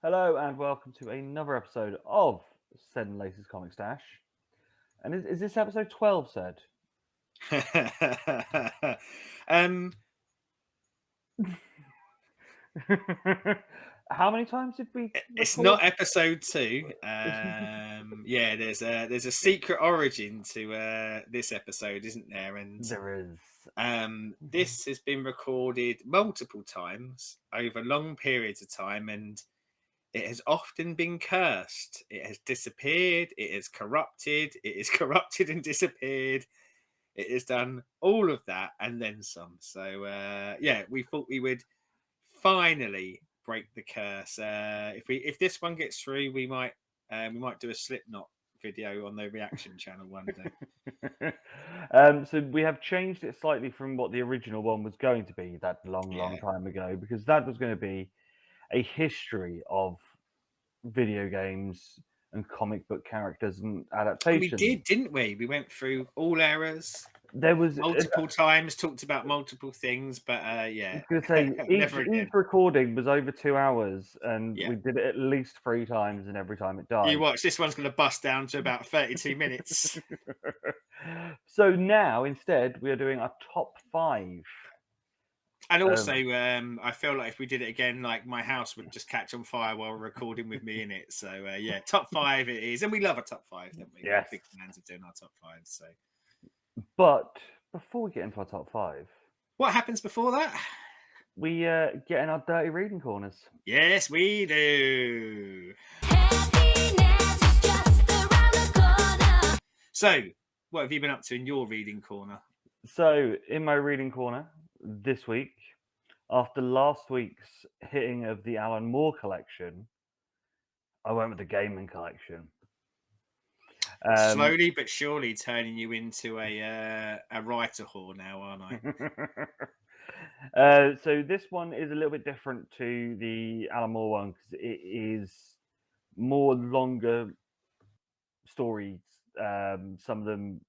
Hello and welcome to another episode of Seddon Laceys Comic Stash. And is this episode 12, said? um, How many times did we it's record? not episode 2. Yeah, there's a secret origin to this episode, isn't there? And There is. this has been recorded multiple times over long periods of time, and it has often been cursed. It has disappeared. It has corrupted. It is corrupted and disappeared. It has done all of that and then some. So yeah, we thought we would finally break the curse. If this one gets through, we might do a Slipknot video on the reaction channel one day. So we have changed it slightly from what the original one was going to be that long Yeah, time ago, because that was going to be a history of video games and comic book characters and and we adaptations. did, didn't we? We went through all eras There was multiple times, talked about multiple things, but I yeah, was going to say each never again. recording was over 2 hours, and Yeah, we did it at least 3 times, and every time it you died. watch. This one's going to bust down to about 32 minutes. So now instead we are doing a top five. And Of, also, I feel like if we did it again, like my house would just catch on fire while recording with me in it. So yeah, top 5 it is, and we love a top 5, don't we? We're yes, big fans of doing our top 5s. So but before we get into our top five, what happens before that? we get in our dirty reading corners. Yes, we do. So, what have you been up to in your reading corner? So in my reading corner this week, after last week's hitting of the Alan Moore collection, I went with the gaming collection. Slowly but surely turning you into a writer whore now, aren't I? So this one is a little bit different to the Alan Moore one because it is more longer stories. Some of them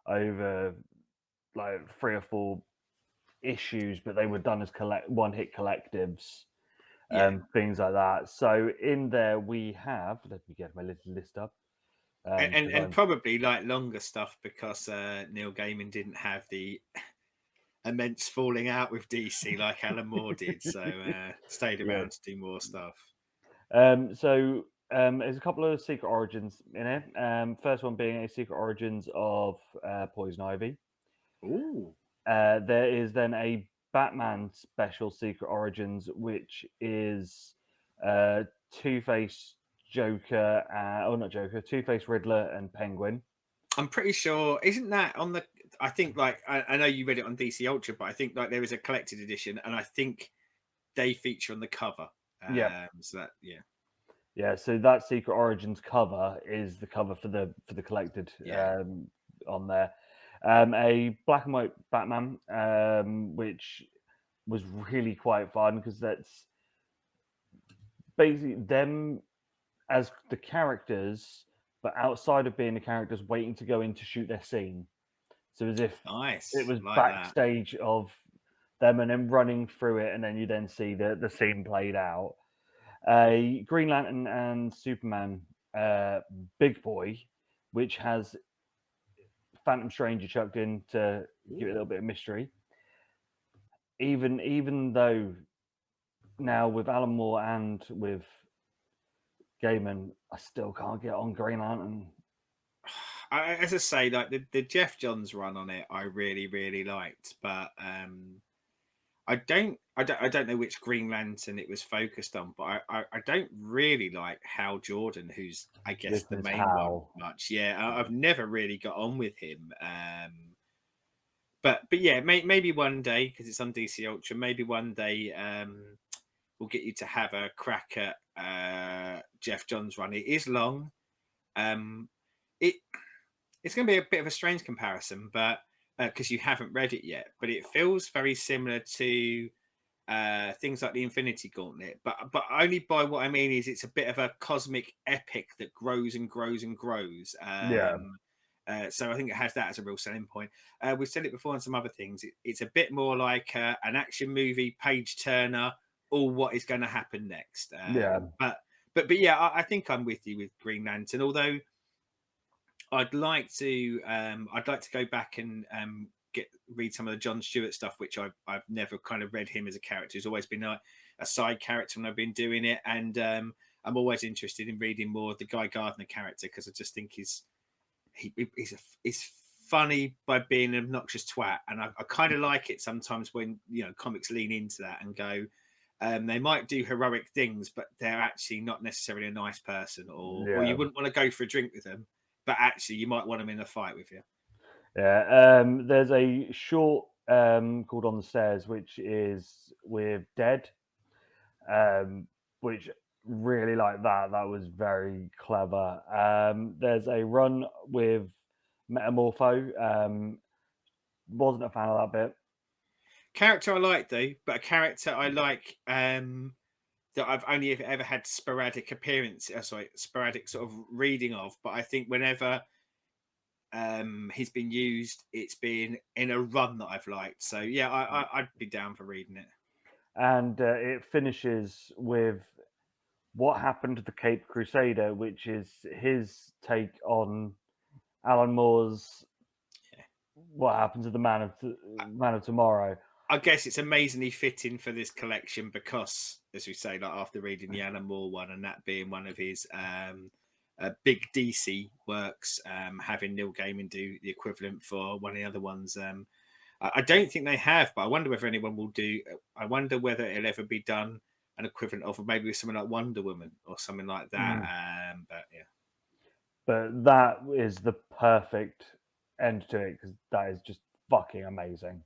over like 3 or 4 issues, but they were done as one-hit collectives, Yeah. things like that. So in there we have. Let me get my little list up. And probably like longer stuff because Neil Gaiman didn't have the immense falling out with DC like Alan Moore did, so stayed Yeah. around to do more stuff. There's a couple of secret origins in it. First one being a secret origins of Poison Ivy. Ooh, There is then a Batman special secret origins, which is Two Face, Joker, not Joker, Two Face, Riddler, and Penguin. I'm pretty sure. Isn't that on the? I think like I know you read it on DC Ultra, but I think like there is a collected edition, and I think they feature on the cover. Yeah, So that yeah. So that secret origins cover is the cover for the collected yeah. on there. A black and white Batman, which was really quite fun because that's basically them as the characters, but outside of being the characters, waiting to go in to shoot their scene. So as if it Nice, was like that. backstage of them and then running through it, and then you then see the scene played out. Green Lantern and Superman, Big Boy, which has Phantom Stranger chucked in to give it a little bit of mystery. Even though now with Alan Moore and with Gaiman, I still can't get on Green Lantern. As I say, like the Jeff Johns run on it, I really liked, but I don't know which Green Lantern it was focused on, but I don't really like Hal Jordan, who's I guess This the is main one how. much. Yeah, I've never really got on with him. But yeah, maybe one day because it's on DC Ultra. Maybe one day we'll get you to have a crack at Jeff Johns' run. It is long. Um, it it's going to be a bit of a strange comparison, but because you haven't read it yet, but it feels very similar to things like the Infinity Gauntlet, but only by what I mean is it's a bit of a cosmic epic that grows and grows and grows. Yeah. So I think it has that as a real selling point. We've said it before on some other things. It's a bit more like an action movie page turner or what is going to happen next. Yeah, But yeah, I think I'm with you with Green Lantern. Although I'd like to go back and read some of the John Stewart stuff, which I've never kind of read him as a character. He's always been a side character when I've been doing it, and I'm always interested in reading more of the Guy Gardner character, because I just think he's funny by being an obnoxious twat, and I kind of like it sometimes when comics lean into that and go. They might do heroic things, but they're actually not necessarily a nice person, or you yeah, wouldn't want to go for a drink with them, but actually you might want them in a fight with you. yeah. There's a short called On the Stairs, which is with Dead, um, which really like that. That was very clever. There's a run with Metamorpho. Wasn't a fan of that bit. Character I like though, but a character I like that I've only ever had sporadic appearance, sporadic sort of reading of. But I think whenever he's been used, it's been in a run that I've liked. So yeah, I'd be down for reading it. And it finishes with what happened to the Cape Crusader, which is his take on Alan Moore's Yeah. what happened to the Man of Tomorrow. I guess it's amazingly fitting for this collection because, as we say, like after reading the Alan Moore one and that being one of his big DC works, having Neil Gaiman do the equivalent for one of the other ones. I don't think they have, but I wonder whether anyone will do. I wonder whether it'll ever be done an equivalent of maybe with something like Wonder Woman or something like that. Mm. But yeah, But that is the perfect end to it because that is just fucking amazing.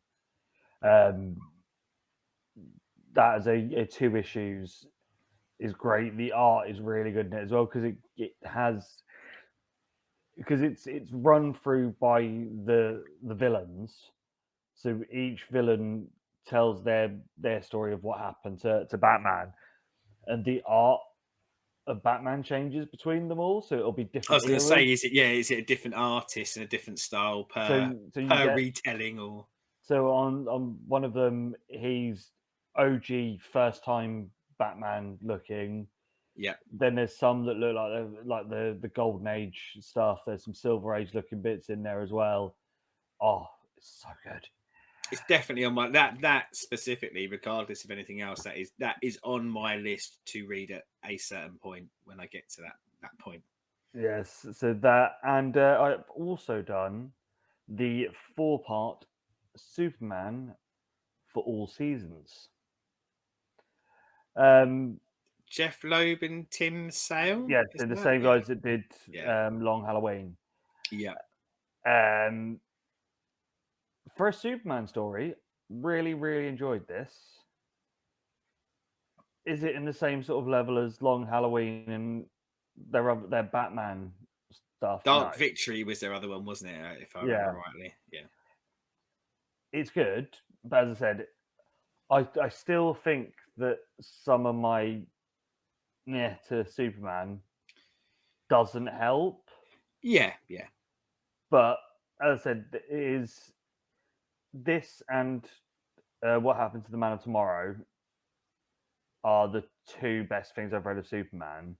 Um, that is a two issues is great. The art is really good in it as well because it has because it's run through by the villains. So each villain tells their story of what happened to Batman, and the art of Batman changes between them all. So it'll be I different was going to say, eras. is it a different artist and a different style So you per get retelling or? so on one of them, he's OG first time Batman looking. Yeah. Then there's some that look like the Golden Age stuff. There's some Silver Age looking bits in there as well. Oh, it's so good. It's definitely on my that specifically, regardless of anything else, that is on my list to read at a certain point when I get to that point. Yes, so that, and I've also done the 4-part Superman for all seasons. Um, Jeff Loeb and Tim Sale, yeah, is they're the that? same Yeah, guys that did yeah, Long Halloween. yeah, Um, for a Superman story, really, really enjoyed this. Is it in the same sort of level as Long Halloween and their Batman stuff? No. Dark Victory was their other one, wasn't it? If I remember Yeah, rightly. Yeah, it's good, but as I said, I still think that some of my near to Superman doesn't help. yeah, yeah, But as I said, it is this and what happened to the Man of Tomorrow are the two best things I've read of Superman.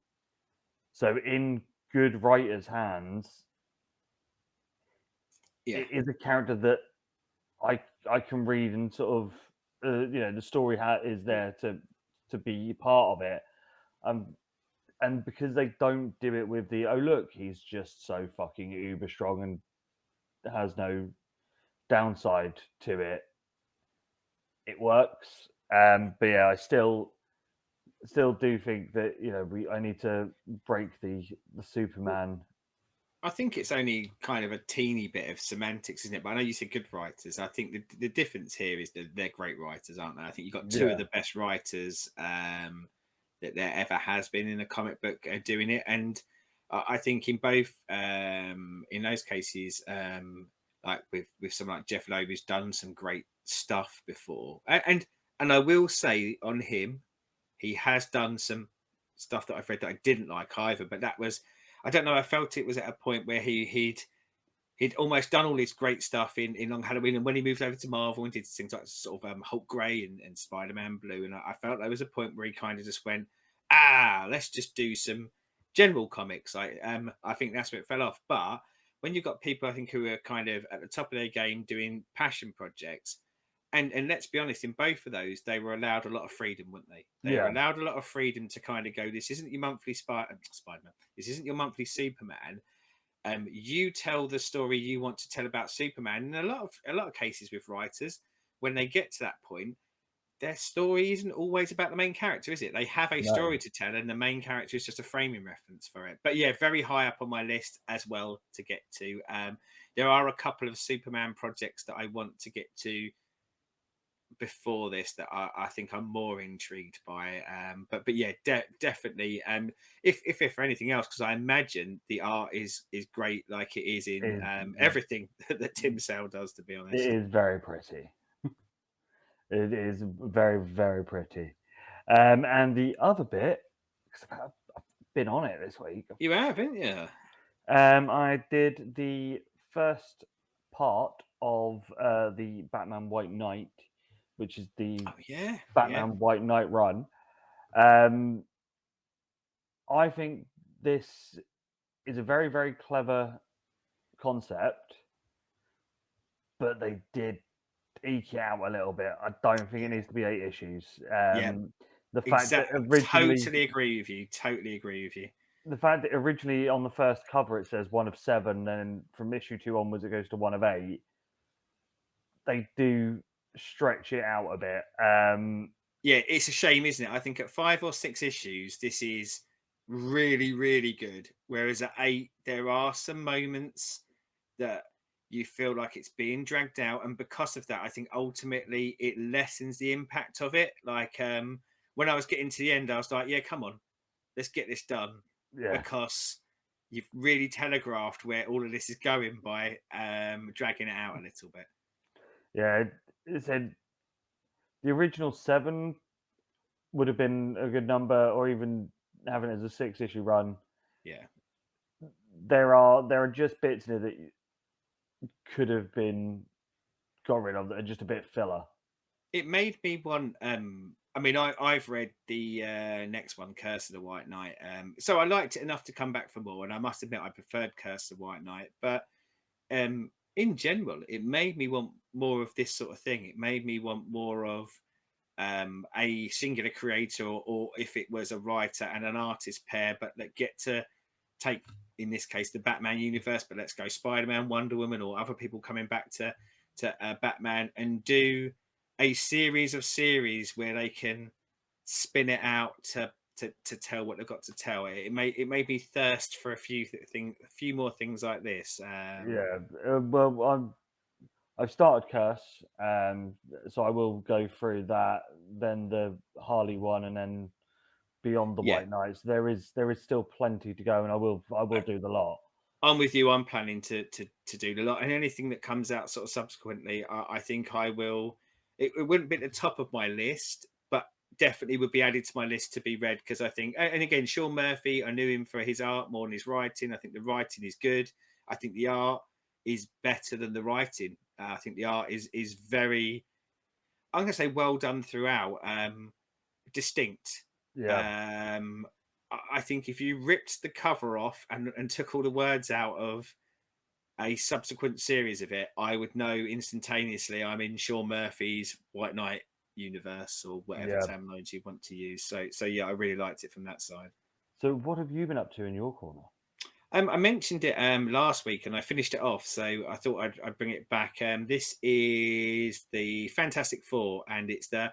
So in good writers' hands, yeah. it is a character that I can read and sort of the story is there to be part of it. Um, and because they don't do it with the oh look he's just so fucking uber strong and has no downside to it, it works. But yeah, I still do think that I need to break the Well, Superman. I think it's only kind of a teeny bit of semantics, isn't it? But I know you said good writers. I think the difference here is that they're great writers, aren't they? I think you've got two of Yeah, the best writers that there ever has been in a comic book doing it, and I think in both in those cases, like with someone like Jeff Loeb, who's done some great stuff before, and I will say on him, he has done some stuff that I've read that I didn't like either, but that was I don't know. I felt it was at a point where he'd he'd almost done all this great stuff in Long Halloween, and when he moved over to Marvel and did things like sort of Hulk Grey and Spider-Man Blue, and I felt there was a point where he kind of just went, let's just do some general comics. I think that's where it fell off. But when you've got people, I think, who are kind of at the top of their game doing passion projects, and let's be honest, in both of those, they were allowed a lot of freedom, weren't they? They were Yeah, allowed a lot of freedom to kind of go, this isn't your monthly Spider-Man, this isn't your monthly Superman. You tell the story you want to tell about Superman. In a lot of cases with writers, when they get to that point, their story isn't always about the main character, is it? They have a no, story to tell, and the main character is just a framing reference for it. But yeah, very high up on my list as well to get to. There are a couple of Superman projects that I want to get to before this that I think I'm more intrigued by. But yeah, definitely. If for anything else, because I imagine the art is great, like it is in it, everything that Tim Sale does. To be it honest, is very pretty. It is very, very pretty. And the other bit, because I've been on it this week, you have, haven't you? I did the first part of the Batman White Knight, which is the Oh yeah, yeah, Batman White Knight run. Um, I think this is a very, very clever concept, but they did eke it out a little bit. I don't think it yeah, needs to be 8 issues. yeah. The fact that Exactly. originally Totally agree with you. Totally agree with you. the fact that originally on the first cover it says 1 of 7, then from issue 2 onwards it goes to 1 of 8. They do stretch it out a bit. Yeah, it's a shame, isn't it? I think at 5 or 6 issues, this is really, really good. Whereas at 8, there are some moments that you feel like it's being dragged out, and because of that, I think ultimately it lessens the impact of it. Like when I was getting to the end, I was like, "Yeah, come on, let's get this done," Yeah, because you've really telegraphed where all of this is going by dragging it out a little bit. yeah. It said the original 7 would have been a good number, or even having it as a 6 issue run. Yeah. There are just bits in it that could have been got rid of that are just a bit filler. It made me want. I mean, I've read the next one, Curse of the White Knight. So I liked it enough to come back for more, and I must admit I preferred Curse of the White Knight. But in general, it made me want more of this sort of thing. It made me want more of a singular creator, or if it was a writer and an artist pair, but that get to take, in this case, the Batman universe. But let's go Spider-Man, Wonder Woman, or other people coming back to Batman, and do a series of series where they can spin it out to tell what they've got to tell. It made me thirst for a few more things like this. Yeah. Well, I've started Curse, so I will go through that, then the Harley one, and then beyond the Yeah, White Knights. There is still plenty to go, and I will do the lot. I'm with you. I'm planning to do the lot, and anything that comes out sort of subsequently, I think I will. It wouldn't be at the top of my list, but definitely would be added to my list to be read, because I think, and again, Sean Murphy, I knew him for his art more than his writing. I think the writing is good. I think the art is better than the writing. I think the art is very, I'm going to say, well done throughout. Distinct. Yeah, Um, I think if you ripped the cover off and took all the words out of a subsequent series of it, I would know instantaneously I'm in Sean Murphy's White Knight universe, or whatever yeah. terminology you want to use. So yeah, I really liked it from that side. So, what have you been up to in your corner? I mentioned it last week and I finished it off, so I thought I'd bring it back. This is the Fantastic Four, and it's I'm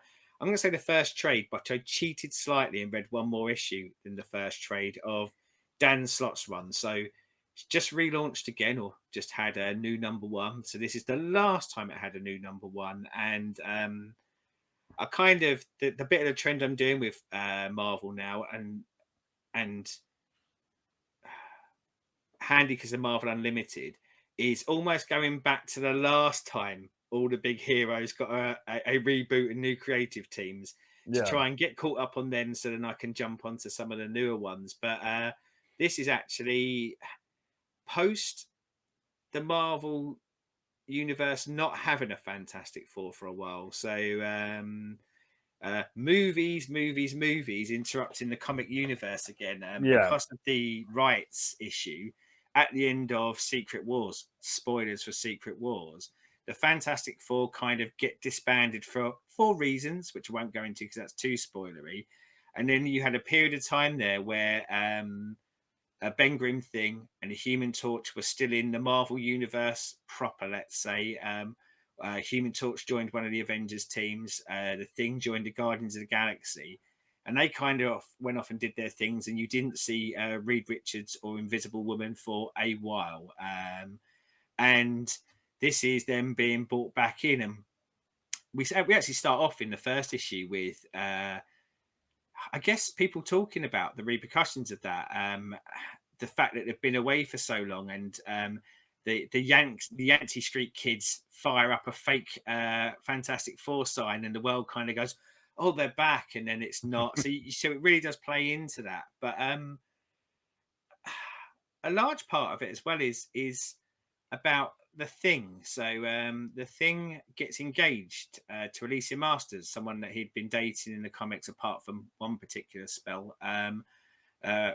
going to say the first trade, but I cheated slightly and read one more issue than the first trade of Dan Slott's run. So it's just relaunched again, or just had a new number one. So this is the last time it had a new number one, and I kind of the bit of the trend I'm doing with Marvel now, and handy because of Marvel Unlimited, is almost going back to the last time all the big heroes got a reboot and new creative teams, to Yeah, try and get caught up on them, so then I can jump onto some of the newer ones. But this is actually post the Marvel universe not having a Fantastic Four for a while. So movies interrupting the comic universe again Yeah, because of the rights issue at the end of Secret Wars. Spoilers for Secret Wars. The Fantastic Four kind of get disbanded for reasons, which I won't go into because that's too spoilery. And then you had a period of time there where Ben Grimm thing and the Human Torch were still in the Marvel universe proper, let's say. Human Torch joined one of the Avengers teams. The Thing joined the Guardians of the Galaxy, and they kind of went off and did their things. And you didn't see Reed Richards or Invisible Woman for a while. And this is them being brought back in, and we actually start off in the first issue with I guess people talking about the repercussions of that, the fact that they've been away for so long, and the Yancey Street kids fire up a fake Fantastic Four sign, and the world kind of goes, "Oh, they're back," and then it's not. So it really does play into that. But a large part of it as well is about the Thing. So the Thing gets engaged to Alicia Masters, someone that he'd been dating in the comics, apart from one particular spell,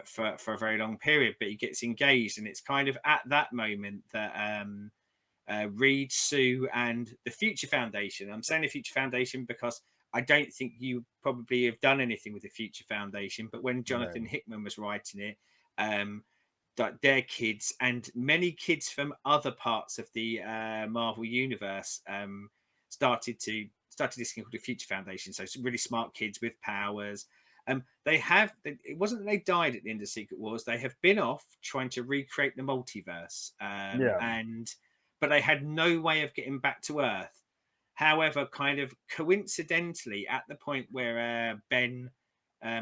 for a very long period. But he gets engaged, and it's kind of at that moment that Reed, Sue, and the Future Foundation. I'm saying the Future Foundation because I don't think you probably have done anything with the Future Foundation. But when Jonathan no, Hickman was writing it, that their kids and many kids from other parts of the Marvel universe started this thing called the Future Foundation. So some really smart kids with powers. They have. It wasn't that they died at the end of Secret Wars. They have been off trying to recreate the multiverse, yeah, and but they had no way of getting back to Earth. However, kind of coincidentally, at the point where Ben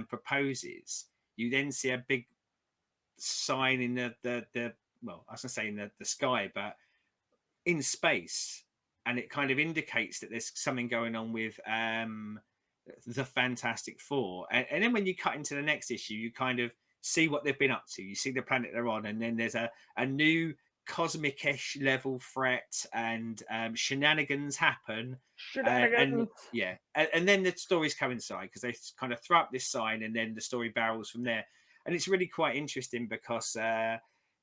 proposes, you then see a big sign in the well, I was gonna say in the sky, but in space, and it kind of indicates that there's something going on with the Fantastic Four. And then when you cut into the next issue, you kind of see what they've been up to. You see the planet they're on, and then there's a new cosmic-ish level threat, and shenanigans happen. And shenanigans. yeah, and then the stories coincide because they kind of throw up this sign, and then the story barrels from there. And it's really quite interesting because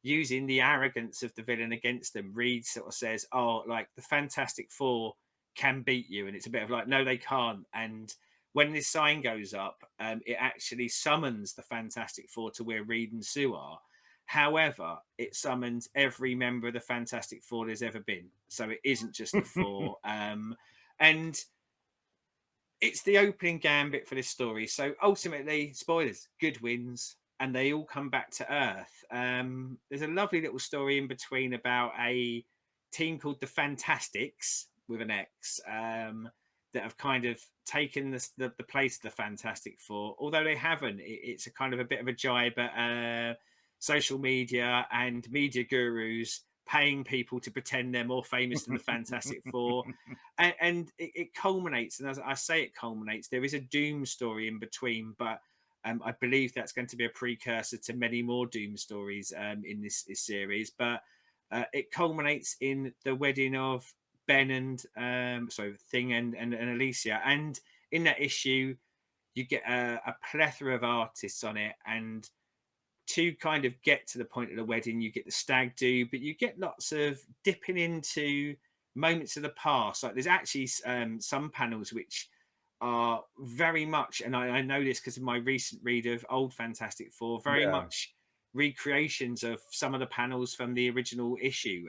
using the arrogance of the villain against them, Reed sort of says, "Oh, like the Fantastic Four can beat you," and it's a bit of like, "No, they can't." And when this sign goes up, it actually summons the Fantastic Four to where Reed and Sue are. However, it summons every member of the Fantastic Four there's ever been, so it isn't just the four. And it's the opening gambit for this story. So ultimately, spoilers, good wins, and they all come back to Earth. There's a lovely little story in between about a team called the Fantastics with an X, that have kind of taken the place of the Fantastic Four. Although they haven't, it's a kind of a bit of a jibe at social media and media gurus paying people to pretend they're more famous than the Fantastic Four, and it culminates. And as I say, it culminates. There is a Doom story in between, but I believe that's going to be a precursor to many more Doom stories in this series. But it culminates in the wedding of Ben and Thing and Alicia, and in that issue, you get a plethora of artists on it, and to kind of get to the point of the wedding, you get the stag do, but you get lots of dipping into moments of the past. Like there's actually some panels which are very much, and I know this because of my recent read of Old Fantastic Four, very Yeah, much recreations of some of the panels from the original issue,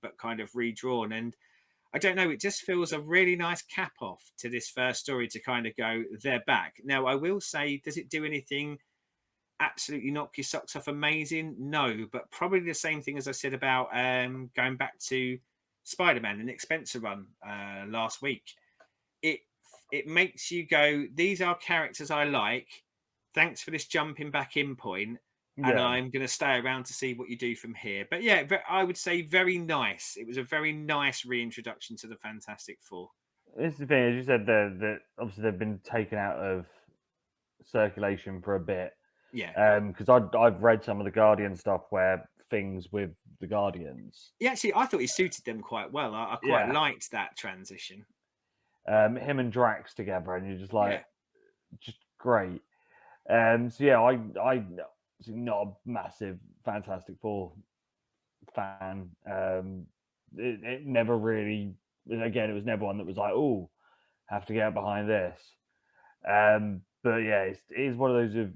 but kind of redrawn. And I don't know, it just feels a really nice cap off to this first story to kind of go, they're back. Now, I will say, does it do anything absolutely knock your socks off amazing? No, but probably the same thing as I said about going back to Spider-Man, the Nick Spencer run last week. It it makes you go, these are characters I like. Thanks for this jumping back in point, and yeah. I'm going to stay around to see what you do from here. But yeah, I would say very nice. It was a very nice reintroduction to the Fantastic Four. This is the thing, as you said, there that obviously they've been taken out of circulation for a bit. Yeah, Because I've read some of the Guardian stuff where things with the Guardians. Yeah, actually, I thought he suited them quite well. I quite Yeah, liked that transition. him and Drax together, and you're just like, Yeah. just great. So yeah, I not a massive Fantastic Four fan. It never really, again, it was never one that was like, oh, have to get behind this. But yeah, it is one of those of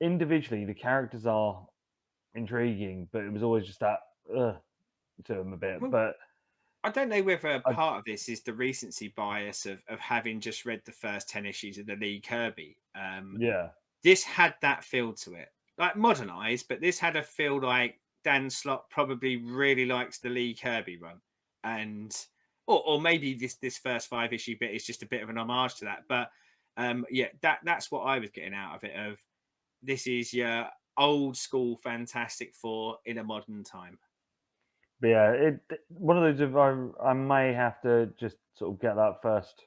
individually the characters are intriguing, but it was always just that to them a bit. Well, But I don't know whether I, part of this is the recency bias of having just read the first 10 issues of the Lee Kirby. yeah, This had that feel to it, like modernized, but this had a feel like Dan Slott probably really likes the Lee Kirby run, and or maybe this first 5 issue bit is just a bit of an homage to that. But yeah, that's what I was getting out of it. Of this is your old school Fantastic Four in a modern time. but yeah, one of those of I may have to just sort of get that first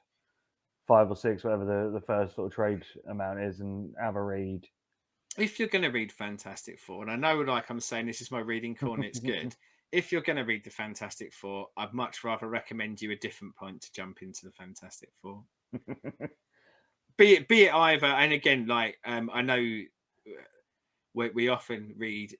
5 or 6, whatever the first sort of trade amount is, and have a read. If you're going to read Fantastic Four, and I know, like I'm saying, this is my reading corner, it's good. If you're going to read the Fantastic Four, I'd much rather recommend you a different point to jump into the Fantastic Four. Be it either, and again, like I know we often read,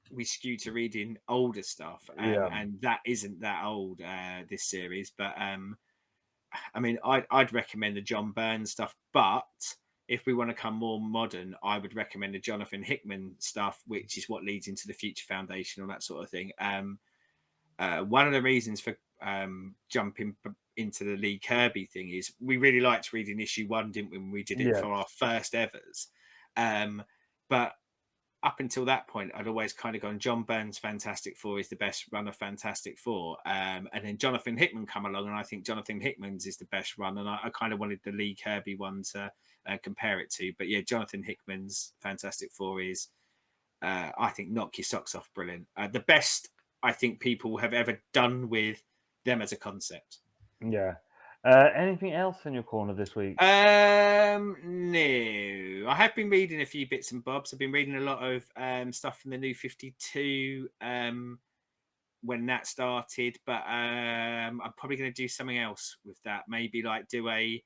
we skew to reading older stuff, Yeah, and that isn't that old, this series, but I mean, I'd recommend the John Byrne stuff, but if we want to come more modern, I would recommend the Jonathan Hickman stuff, which is what leads into the Future Foundation or that sort of thing. One of the reasons for jumping into the Lee Kirby thing is we really liked reading issue 1, didn't we, when we did it yes, for our first evers. But up until that point, I'd always kind of gone, John Byrne's Fantastic Four is the best run of Fantastic Four. And then Jonathan Hickman come along, and I think Jonathan Hickman's is the best run. And I kind of wanted the Lee Kirby one to compare it to. But yeah, Jonathan Hickman's Fantastic Four is, I think, knock your socks off brilliant. The best I think people have ever done with them as a concept. yeah. Anything else in your corner this week? No, I have been reading a few bits and bobs. I've been reading a lot of stuff from the New 52 when that started, but I'm probably going to do something else with that. Maybe like do a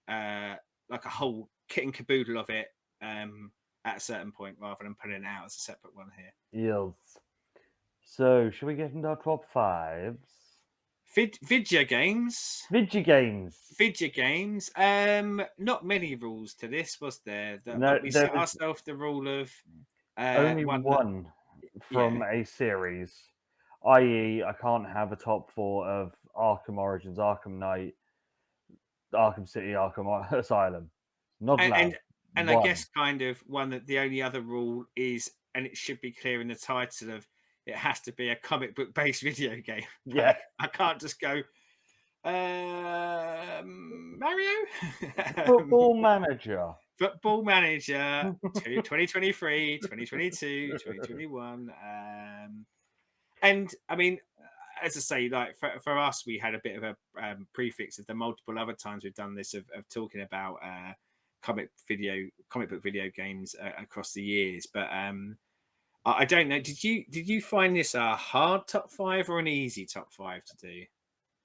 like a whole kit and caboodle of it at a certain point, rather than putting it out as a separate one here. Yes. So, should we get into our top fives? Video games. Video games. Video games. Not many rules to this, was there? No, But we there set was ourselves the rule of only one that, one from yeah. a series, i.e., I can't have a top four of Arkham Origins, Arkham Knight, Arkham City, Arkham Asylum. Not and allowed. and, and I One. guess kind of one that the only other rule is, and it should be clear in the title of, it has to be a comic book based video game. Yeah. Like, I can't just go Mario. Football Manager. Football Manager 2023, 2022, 2021. And I mean, as I say, like for us, we had a bit of a prefix of the multiple other times we've done this of talking about comic book video games across the years. But I don't know. Did you find this a hard top 5 or an easy top 5 to do?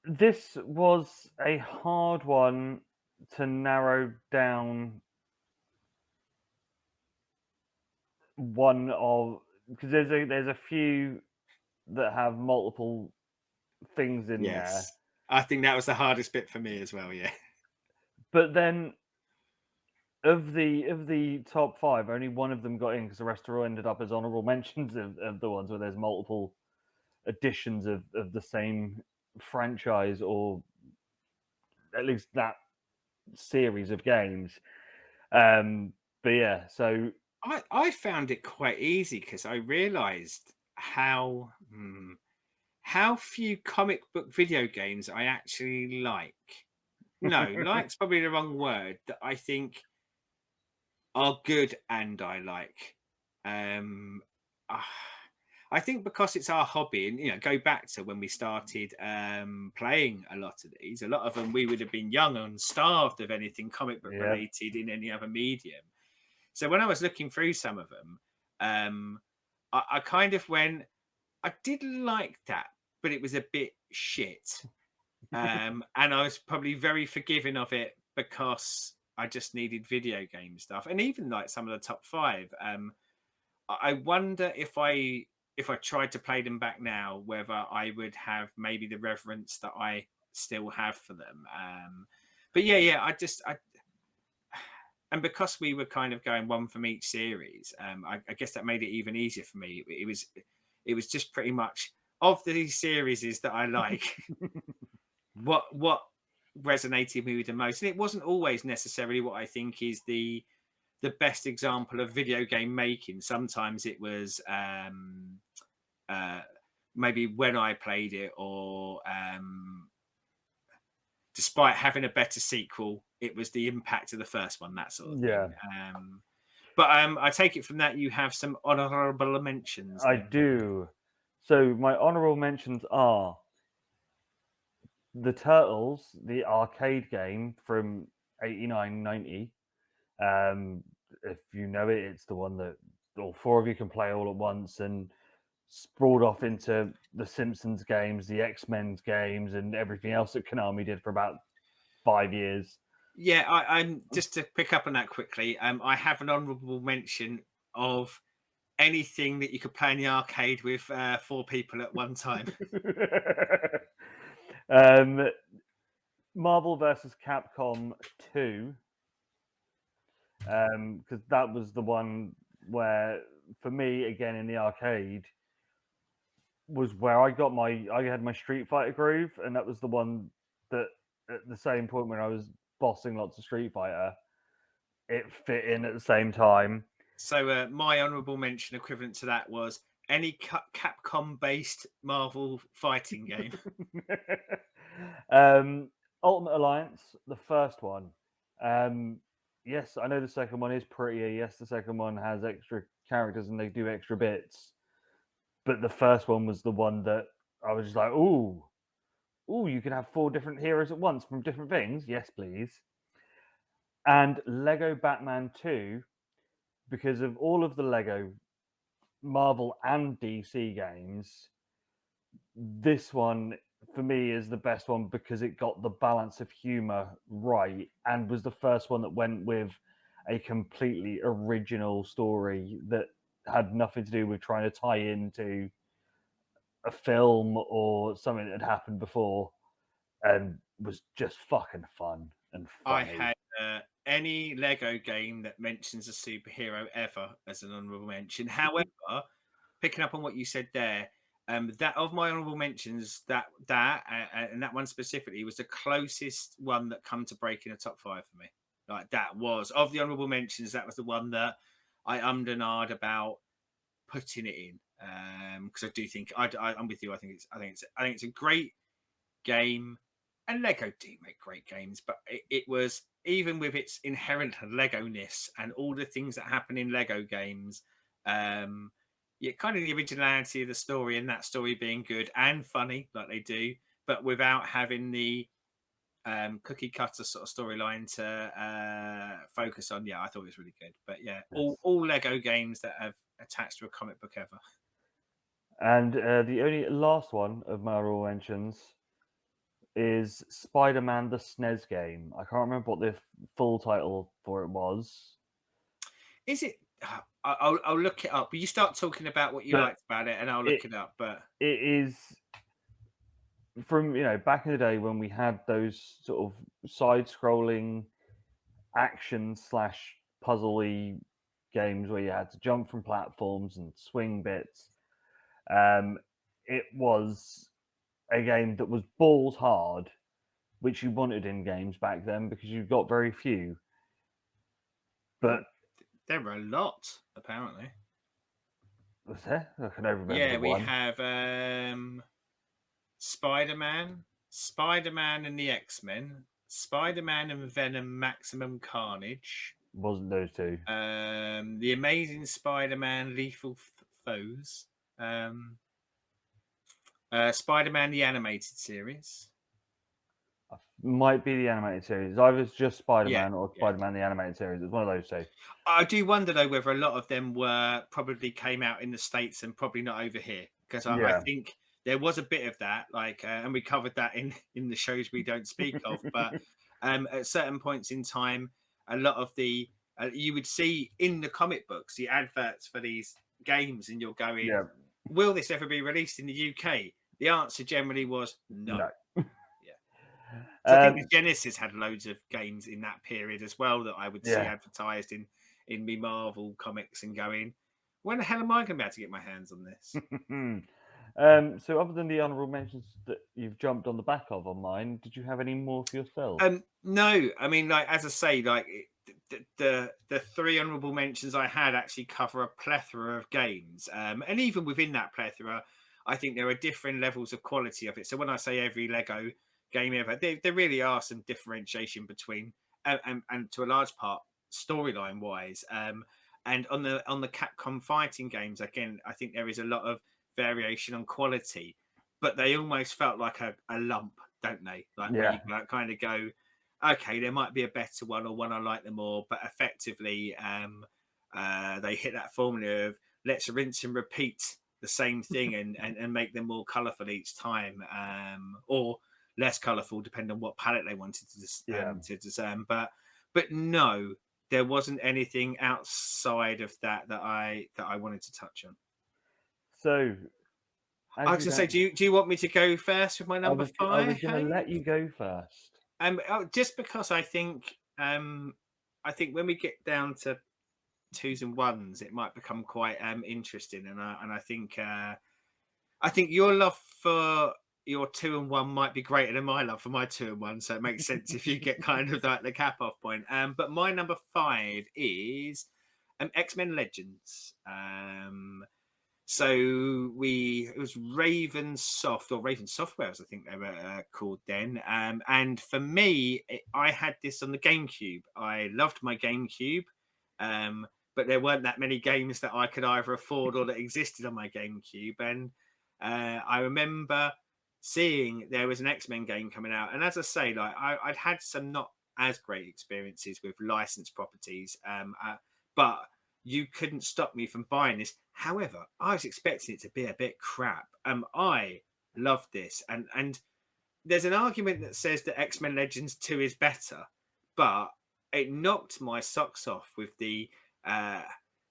This was a hard one to narrow down one of, because there's a few that have multiple things in there. Yes, I think that was the hardest bit for me as well. Yeah. But then of the top five, only one of them got in because the rest all ended up as honorable mentions of the ones where there's multiple editions of the same franchise, or at least that series of games. But yeah, so I found it quite easy because I realised how few comic book video games I actually like. No, like's probably the wrong word. That I think are good and I like. Um, ah, I think because it's our hobby, and go back to when we started playing a lot of these. A lot of them we would have been young and starved of anything comic book yeah, related in any other medium. So when I was looking through some of them, I kind of went, I did like that, but it was a bit shit. And I was probably very forgiving of it because I just needed video game stuff, and even like some of the top five. I wonder if I tried to play them back now, whether I would have maybe the reverence that I still have for them. But yeah, and because we were kind of going one from each series, I guess that made it even easier for me. It was just pretty much of these series that I like. What resonated with me the most, and it wasn't always necessarily what I think is the best example of video game making. Sometimes it was uh, maybe when I played it, or despite having a better sequel, it was the impact of the first one, that sort of Yeah, thing. But I take it from that you have some honourable mentions I then. do. So my honorable mentions are the Turtles, the arcade game from 89, 90. If you know it, it's the one that all four of you can play all at once and sprawled off into the Simpsons games, the X-Men games, and everything else that Konami did for about 5 years. Yeah, I'm just to pick up on that quickly. I have an honourable mention of anything that you could play in the arcade with four people at one time. um, Marvel versus Capcom 2, because that was the one where, for me, again in the arcade, was where I had my Street Fighter groove, and that was the one that at the same point when I was bossing lots of Street Fighter, it fit in at the same time. So my honourable mention equivalent to that was any Capcom-based Marvel fighting game. um, Ultimate Alliance, the first one. Um, yes, I know the second one is prettier. Yes, the second one has extra characters and they do extra bits. But the first one was the one that I was just like, ooh, you can have four different heroes at once from different things. Yes, please. And Lego Batman 2, because of all of the Lego Marvel and DC games, this one for me is the best one because it got the balance of humor right and was the first one that went with a completely original story that had nothing to do with trying to tie into a film or something that had happened before, and was just fucking fun and I funny. had any Lego game that mentions a superhero ever as an honourable mention. However, picking up on what you said there, that of my honourable mentions, and that one specifically was the closest one that come to breaking a top five for me. Like that was of the honourable mentions, that was the one that I ummed and ahed about putting it in, because I do think I'm with you. I think it's a great game, and Lego do make great games, but it was, even with its inherent Lego ness and all the things that happen in Lego games, um, yeah, kind of the originality of the story and that story being good and funny like they do, but without having the cookie cutter sort of storyline to focus on. Yeah, I thought it was really good. But yeah, Yes. all Lego games that have attached to a comic book ever. And the only last one of my honorable mentions is Spider-Man the SNES game. I can't remember what the full title for it was, Is it? I'll look it up. But you start talking about what you but liked about it, and I'll it look it up. But it is from back in the day when we had those sort of side-scrolling action slash puzzly games where you had to jump from platforms and swing bits. Um, it was a game that was balls hard, which you wanted in games back then because you got very few. But oh, there were a lot apparently. was there? I can only remember Yeah, the we one. have Spider Man and the X Men, Spider Man and Venom, Maximum Carnage, Wasn't those two? the Amazing Spider Man, Lethal Foes, um, Spider Man the animated series. Might be the animated series. Either it's just Spider Yeah, Man or yeah. Spider Man the animated series. It's one of those two. I do wonder though whether a lot of them were probably came out in the States and probably not over here, because I Yeah. think there was a bit of that, like, and we covered that in the shows we don't speak of. But at certain points in time, a lot of the you would see in the comic books the adverts for these games, and you're going, Yeah. "Will this ever be released in the UK?" The answer generally was no. No. Yeah. So I think the Um, Genesis had loads of games in that period as well that I would see yeah. advertised in me Marvel comics and going, when the hell am I going to be able to get my hands on this? So other than the honourable mentions that you've jumped on the back of on mine, did you have any more for yourself? No, I mean, like, as I say, like, the three honourable mentions I had actually cover a plethora of games, and even within that plethora, I think there are different levels of quality of it. So when I say every Lego game ever, there really are some differentiation between, and to a large part, storyline wise. And on the Capcom fighting games, again, I think there is a lot of variation on quality, but they almost felt like a lump, don't they? Like, where you Yeah. like kind of go, okay, there might be a better one or one I like them more, but effectively, they hit that formula of let's rinse and repeat the same thing, and make them more colourful each time, or less colourful, depending on what palette they wanted Yeah. to discern. But no, there wasn't anything outside of that I wanted to touch on. So I as was we gonna say, don't, do you want me to go first with my number I was five? gonna Hey? let you go first. Just because I think when we get down to twos and ones, it might become quite interesting, and I think your love for your two and one might be greater than my love for my two and one, so it makes sense if you get kind of like the cap off point. But my number five is X-Men Legends. So we it was Raven Soft, or Raven Softwares, I think they were called then. And for me, I had this on the GameCube. I loved my GameCube, but there weren't that many games that I could either afford or that existed on my GameCube. And I remember seeing there was an X-Men game coming out, and as I say, like, I'd had some not as great experiences with licensed properties, but you couldn't stop me from buying this. However, I was expecting it to be a bit crap. I loved this, and there's an argument that says that X-Men Legends 2 is better, but it knocked my socks off with the uh,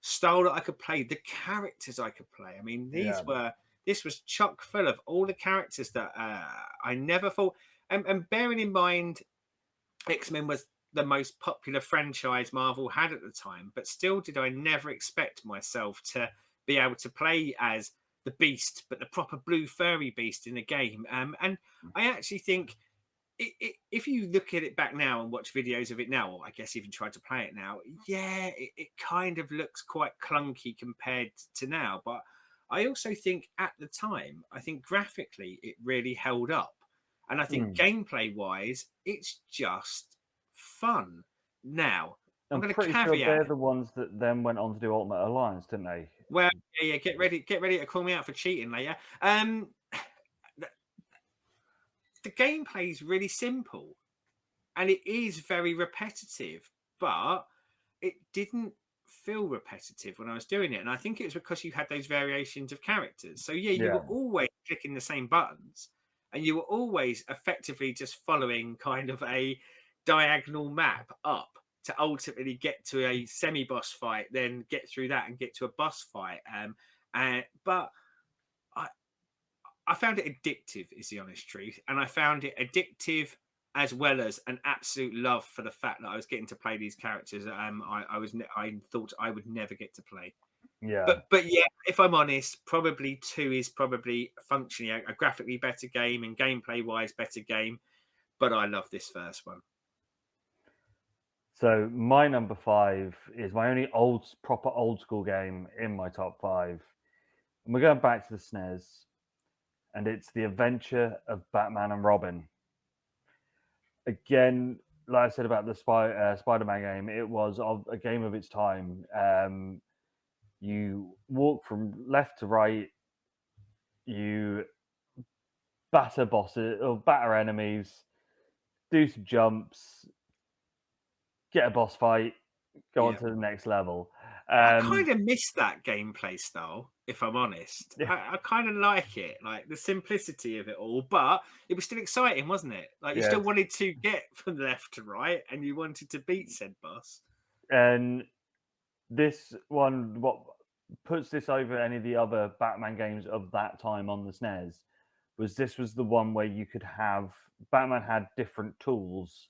style that I could play, the characters I could play. I mean, Yeah. this was chock full of all the characters that I never thought. And bearing in mind, X-Men was the most popular franchise Marvel had at the time, but still did I never expect myself to be able to play as the Beast, but the proper blue furry Beast in a game. And I actually think if you look at it back now and watch videos of it now, or I guess even try to play it now, yeah, it kind of looks quite clunky compared to now. But I also think at the time, I think graphically it really held up. And I think Hmm. gameplay wise, it's just fun. Now, I'm I'm going to pretty sure they're caveat. the ones that then went on to do Ultimate Alliance, didn't they? Well, yeah, get ready to call me out for cheating later. The, the gameplay is really simple, and it is very repetitive, but it didn't feel repetitive when I was doing it. And I think it was because you had those variations of characters. So yeah, you were Yeah. always clicking the same buttons, and you were always effectively just following kind of a diagonal map up to ultimately get to a semi-boss fight, then get through that and get to a boss fight. But I, I found it addictive, is the honest truth, and I found it addictive as well as an absolute love for the fact that I was getting to play these characters. I thought I would never get to play. Yeah. But yeah, if I'm honest, probably two is probably functionally a graphically better game and gameplay wise better game. But I love this first one. So my number five is my only proper old school game in my top five. And we're going back to the SNES, and it's The Adventure of Batman and Robin. Again, like I said about the Spider-Man game, it was a game of its time. You walk from left to right, you batter bosses or batter enemies, do some jumps, get a boss fight, go on Yeah, to the next level. I Um, kind of miss that gameplay style, if I'm honest. yeah, I kind of like it, like the simplicity of it all, but it was still exciting, wasn't it? Like you yeah. still wanted to get from left to right and you wanted to beat said boss. And this one, what puts this over any of the other Batman games of that time on the SNES was this was the one where you could have Batman had different tools.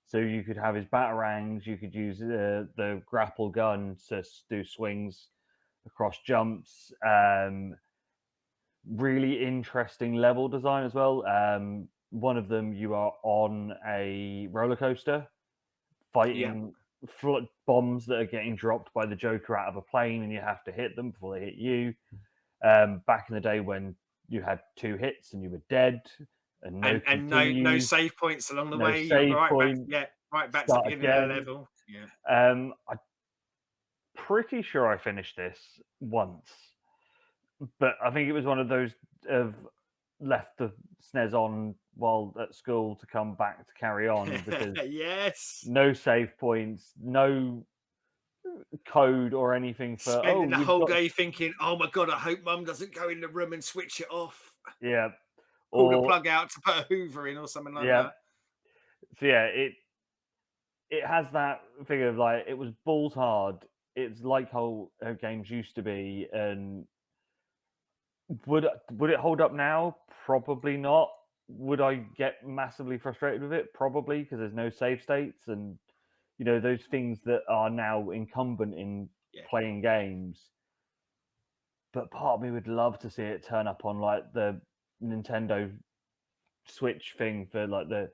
So you could have his batarangs, you could use the grapple gun to do swings across jumps. Really interesting level design as well. One of them, you are on a roller coaster Yeah. fighting bombs that are getting dropped by the Joker out of a plane, and you have to hit them before they hit you. Back in the day when you had 2 hits and you were dead, and no And no continues, save points along the no way. You're save right back, point, yeah, right back to the start beginning of the again. level. Yeah. I'm pretty sure I finished this once, but I think it was one of those of left the SNES on while at school to come back to carry on because Yes. no save points, no code or anything for Spending the you've whole got day thinking, "Oh my god, I hope mum doesn't go in the room and switch it off. yeah Pull the or plug out to put a Hoover in or something like yeah that." so yeah it has that thing of like it was balls hard. It's like how games used to be, and would it hold up now? Probably not. Would I get massively frustrated with it? Probably, because there's no save states and those things that are now incumbent in Yeah. playing games. But part of me would love to see it turn up on like the Nintendo Switch thing for like the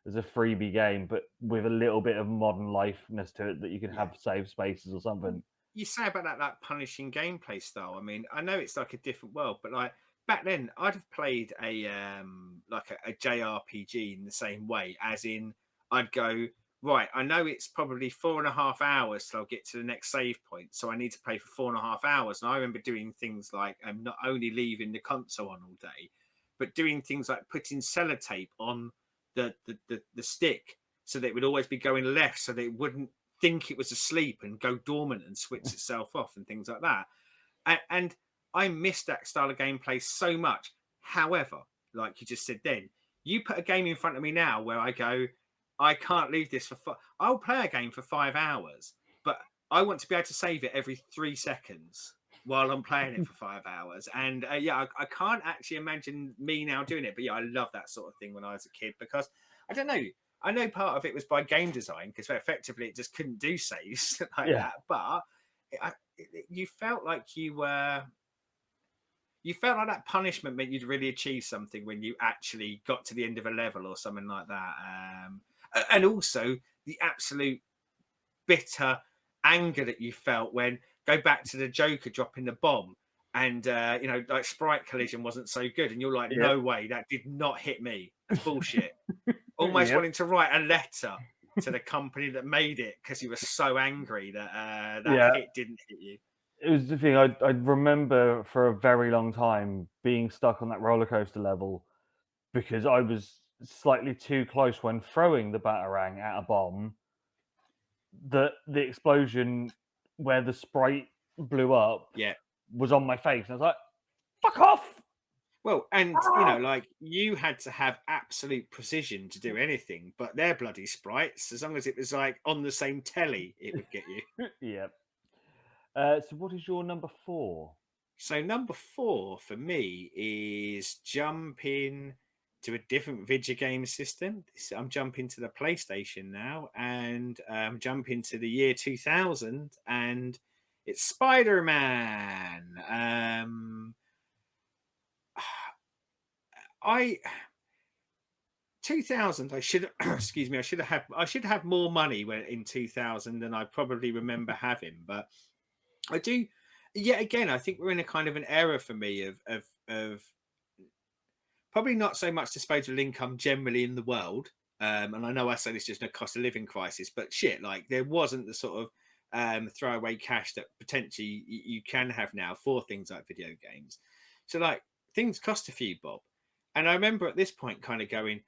as a freebie game, but with a little bit of modern lifeness to it that you could Yeah. have save spaces or Well, something. you say about that punishing gameplay style. I mean, I know it's like a different world, but like back then, I'd have played a like a JRPG in the same way, as in I'd go right. I know it's probably 4.5 hours till I'll get to the next save point, so I need to play for 4.5 hours. And I remember doing things like not only leaving the console on all day, but doing things like putting sellotape on the stick so that it would always be going left, so that it wouldn't think it was asleep and go dormant and switch itself off and things like that. And I missed that style of gameplay so much. However, like you just said then, you put a game in front of me now where I go, I can't leave this for. I'll play a game for 5 hours, but I want to be able to save it every 3 seconds while I'm playing it for 5 hours. And yeah, I can't actually imagine me now doing it. But yeah, I love that sort of thing when I was a kid because I don't know. I know part of it was by game design because effectively it just couldn't do saves like Yeah, that. But you felt like you felt like that punishment meant you'd really achieved something when you actually got to the end of a level or something like that. And also the absolute bitter anger that you felt when go back to the Joker dropping the bomb and like sprite collision wasn't so good and you're like, yep, no way, that did not hit me. That's bullshit. Almost yep, wanting to write a letter to the company that made it because you were so angry that that yeah. hit didn't hit you. It was the thing. I remember for a very long time being stuck on that roller coaster level because I was slightly too close when throwing the batarang at a bomb. The explosion where the sprite blew up Yeah. was on my face, and I was like, "Fuck off!" Well, and Ah! like you had to have absolute precision to do anything, but they're bloody sprites. As long as it was like on the same telly, it would get you. Yep. So, what is your number 4? So number 4 for me is jumping to a different video game system. I'm jumping to the PlayStation now, and jumping to the year 2000, and it's Spider-Man. I 2000. I should excuse me. I should have more money when in 2000 than I probably remember having, but I do. Yet again, I think we're in a kind of an era for me of probably not so much disposable income generally in the world. And I know I say this just in a cost of living crisis, but shit, like there wasn't the sort of throwaway cash that potentially you can have now for things like video games. So like things cost a few bob. And I remember at this point kind of going,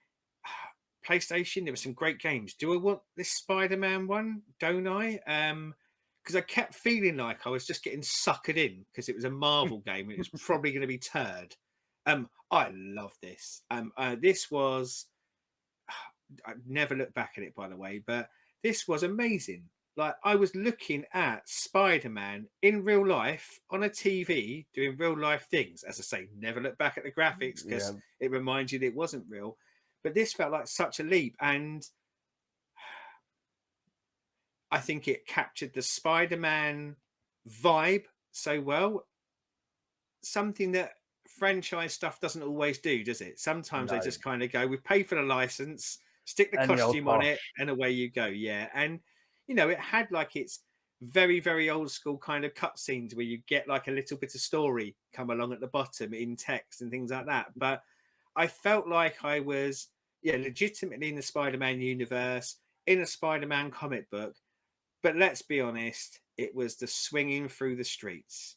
PlayStation, there were some great games. Do I want this Spider-Man one? Don't I? because I kept feeling like I was just getting suckered in because it was a Marvel game. It was probably going to be turd. I love this. This was. I've never looked back at it, by the way, but this was amazing. Like I was looking at Spider-Man in real life on a TV doing real life things. As I say, never look back at the graphics because Yeah, it reminds you that it wasn't real. But this felt like such a leap, and I think it captured the Spider-Man vibe so well. Something that franchise stuff doesn't always do, does it? Sometimes they no, just kind of go, we pay for the license, stick the any old costume on it, tosh. and away you go. Yeah. And, it had like its very, very old school kind of cutscenes where you get like a little bit of story come along at the bottom in text and things like that. But I felt like I was, yeah, legitimately in the Spider Man universe, in a Spider Man comic book. But let's be honest, it was the swinging through the streets.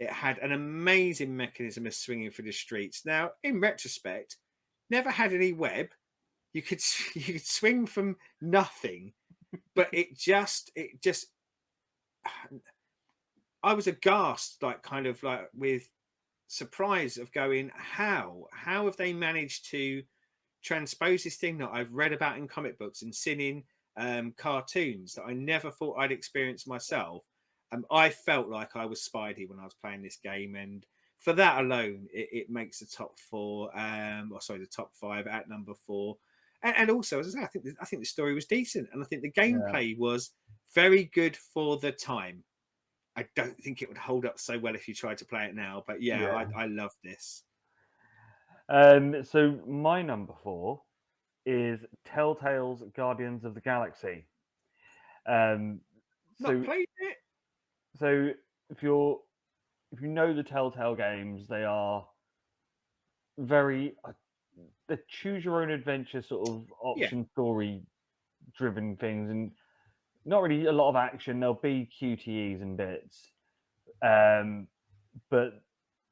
It had an amazing mechanism of swinging through the streets. Now, in retrospect, never had any web. You could you could swing from nothing, but it just I was aghast, like kind of like with surprise of going, how have they managed to transpose this thing that I've read about in comic books and seen in cartoons that I never thought I'd experience myself. I felt like I was Spidey when I was playing this game, and for that alone, it makes the top four, or sorry, the top five at number four. And also, as I say, I think the story was decent, and I think the Yeah, gameplay was very good for the time. I don't think it would hold up so well if you tried to play it now, but yeah, yeah. I love this. So my number four is Telltale's Guardians of the Galaxy. Um, Not so played it. so if you're if you know the Telltale games, they are very the choose your own adventure sort of Yeah, option story driven things, and not really a lot of action. There'll be QTEs and bits, um, but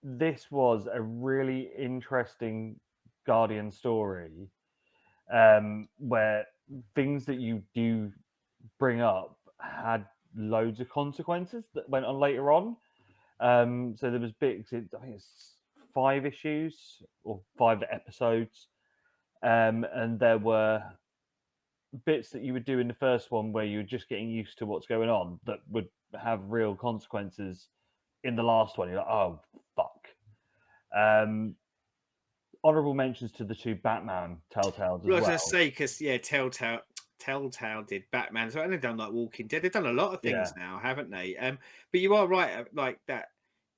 this was a really interesting Guardian story, where things that you do bring up had loads of consequences that went on later on. So there was bits. I think it's 5 issues or 5 episodes, and there were bits that you would do in the first one where you're just getting used to what's going on that would have real consequences in the last one. You're like, oh fuck. Um, Honorable mentions to the two Batman Telltales well, as I was gonna well. say because yeah, Telltale did Batman, so and they've done like Walking Dead. They've done a lot of Yeah, things now, haven't they? But you are right, like that.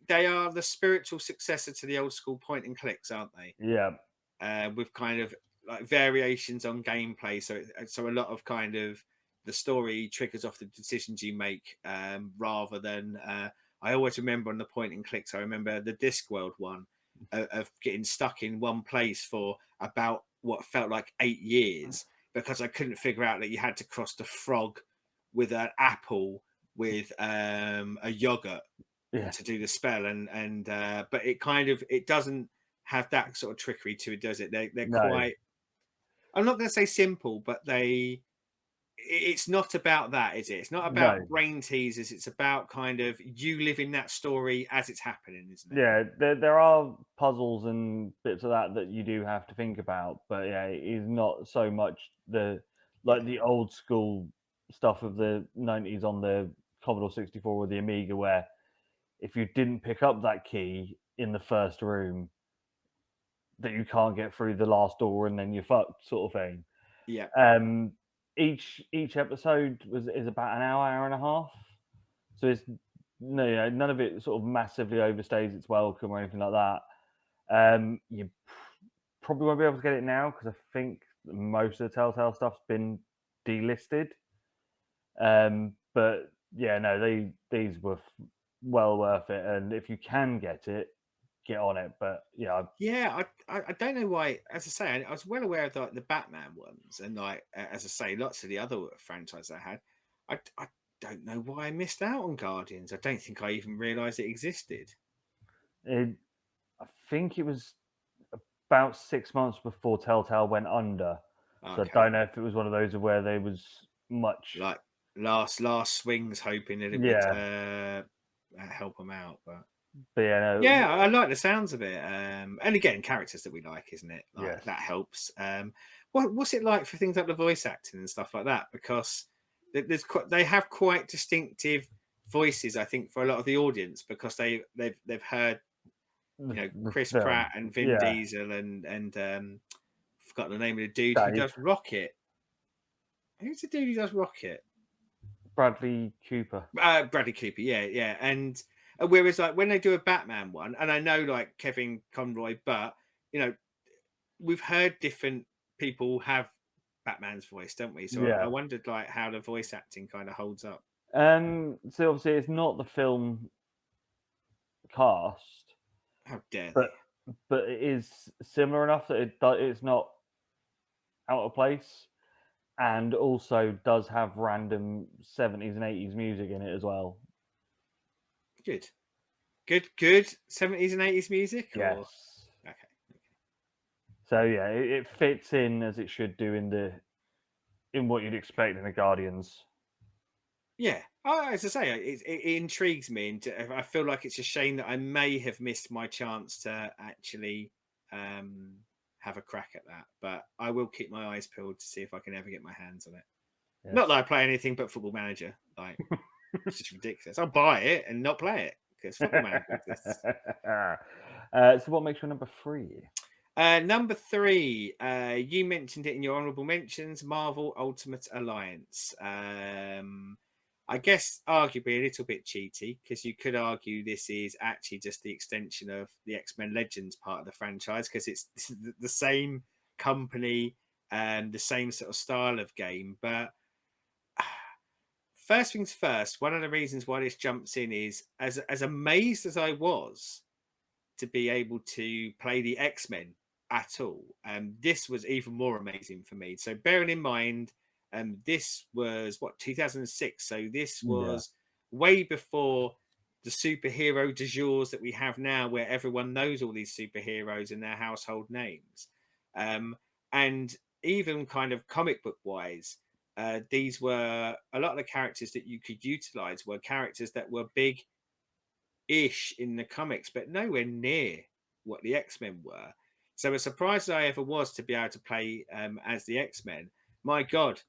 They are the spiritual successor to the old school point and clicks, aren't they? yeah, With kind of like variations on gameplay. So a lot of kind of the story triggers off the decisions you make, rather than. I always remember on the point and clicks. I remember the Discworld one of getting stuck in one place for about what felt like 8 years because I couldn't figure out that you had to cross the frog with an apple with a yogurt yeah. to do the spell, and but it doesn't have that sort of trickery to it, does it? They're No, quite. I'm not going to say simple, but it's not about that, is it? It's not no. about brain teasers. It's about kind of you living that story as it's happening, isn't it? Yeah, there are puzzles and bits of that that you do have to think about, but yeah, it is not so much the like Yeah, the old school stuff of the 90s on the Commodore 64 or the Amiga, where if you didn't pick up that key in the first room, that you can't get through the last door and then you're fucked, sort of thing. yeah, Um, each episode is about an hour and a half, so it's no, yeah, none of it sort of massively overstays its welcome or anything like that. You probably won't be able to get it now because I think most of the Telltale stuff's been delisted. But yeah, no, these were well worth it, and if you can get it, get on it. But yeah, yeah. I don't know why. As I say, I was well aware of the Batman ones, and like as I say, lots of the other franchises I had. I don't know why I missed out on Guardians. I don't think I even realised it existed. it, I think it was about 6 months before Telltale went under. So I Okay, don't know if it was one of those where there was much like last swings, hoping that it would Yeah, help them out. But but yeah, yeah, no, I like the sounds of it. And again, characters that we like, isn't it? Like yes, that helps. What's it like for things like the voice acting and stuff like that? Because they have quite distinctive voices, I think, for a lot of the audience because they've heard the Chris film, Pratt and Vin yeah, Diesel and forgot the name of the dude who Dave does Rocket. Who's the dude who does Rocket? Bradley Cooper. Bradley Cooper, yeah, yeah. And whereas like when they do a Batman one, and I know like Kevin Conroy, but you know, we've heard different people have Batman's voice, don't we? So I Yeah. wondered like how the voice acting kind of holds up. So obviously it's not the film cast, How dare but they? it is similar enough that it's not out of place, and also does have random 70s and 80s music in it as well. Good, good. 70s and 80s music, or Yes. okay. So yeah, it fits in as it should do in what you'd expect in the Guardians. Yeah, as I say, it intrigues me, and I feel like it's a shame that I may have missed my chance to actually um, have a crack at that. But I will keep my eyes peeled to see if I can ever get my hands on it. Not that Yes. I play anything but Football Manager. Like it's just ridiculous. I'll buy it and not play it because Football Manager exists. So what makes your number three? Number three, you mentioned it in your honourable mentions, Marvel Ultimate Alliance. I guess arguably a little bit cheaty because you could argue this is actually just the extension of the X-Men Legends part of the franchise because it's the same company and the same sort of style of game. But first things first, one of the reasons why this jumps in is as amazed as I was to be able to play the X-Men at all. This was even more amazing for me. So bearing in mind, this was what 2006. So this Yeah. was way before the superhero du jours that we have now, where everyone knows all these superheroes and their household names. Um, and even kind of comic book wise, these were a lot of the characters that you could utilize were characters that were big ish in the comics, but nowhere near what the X Men were. So, as surprised as I ever was to be able to play as the X Men, my God,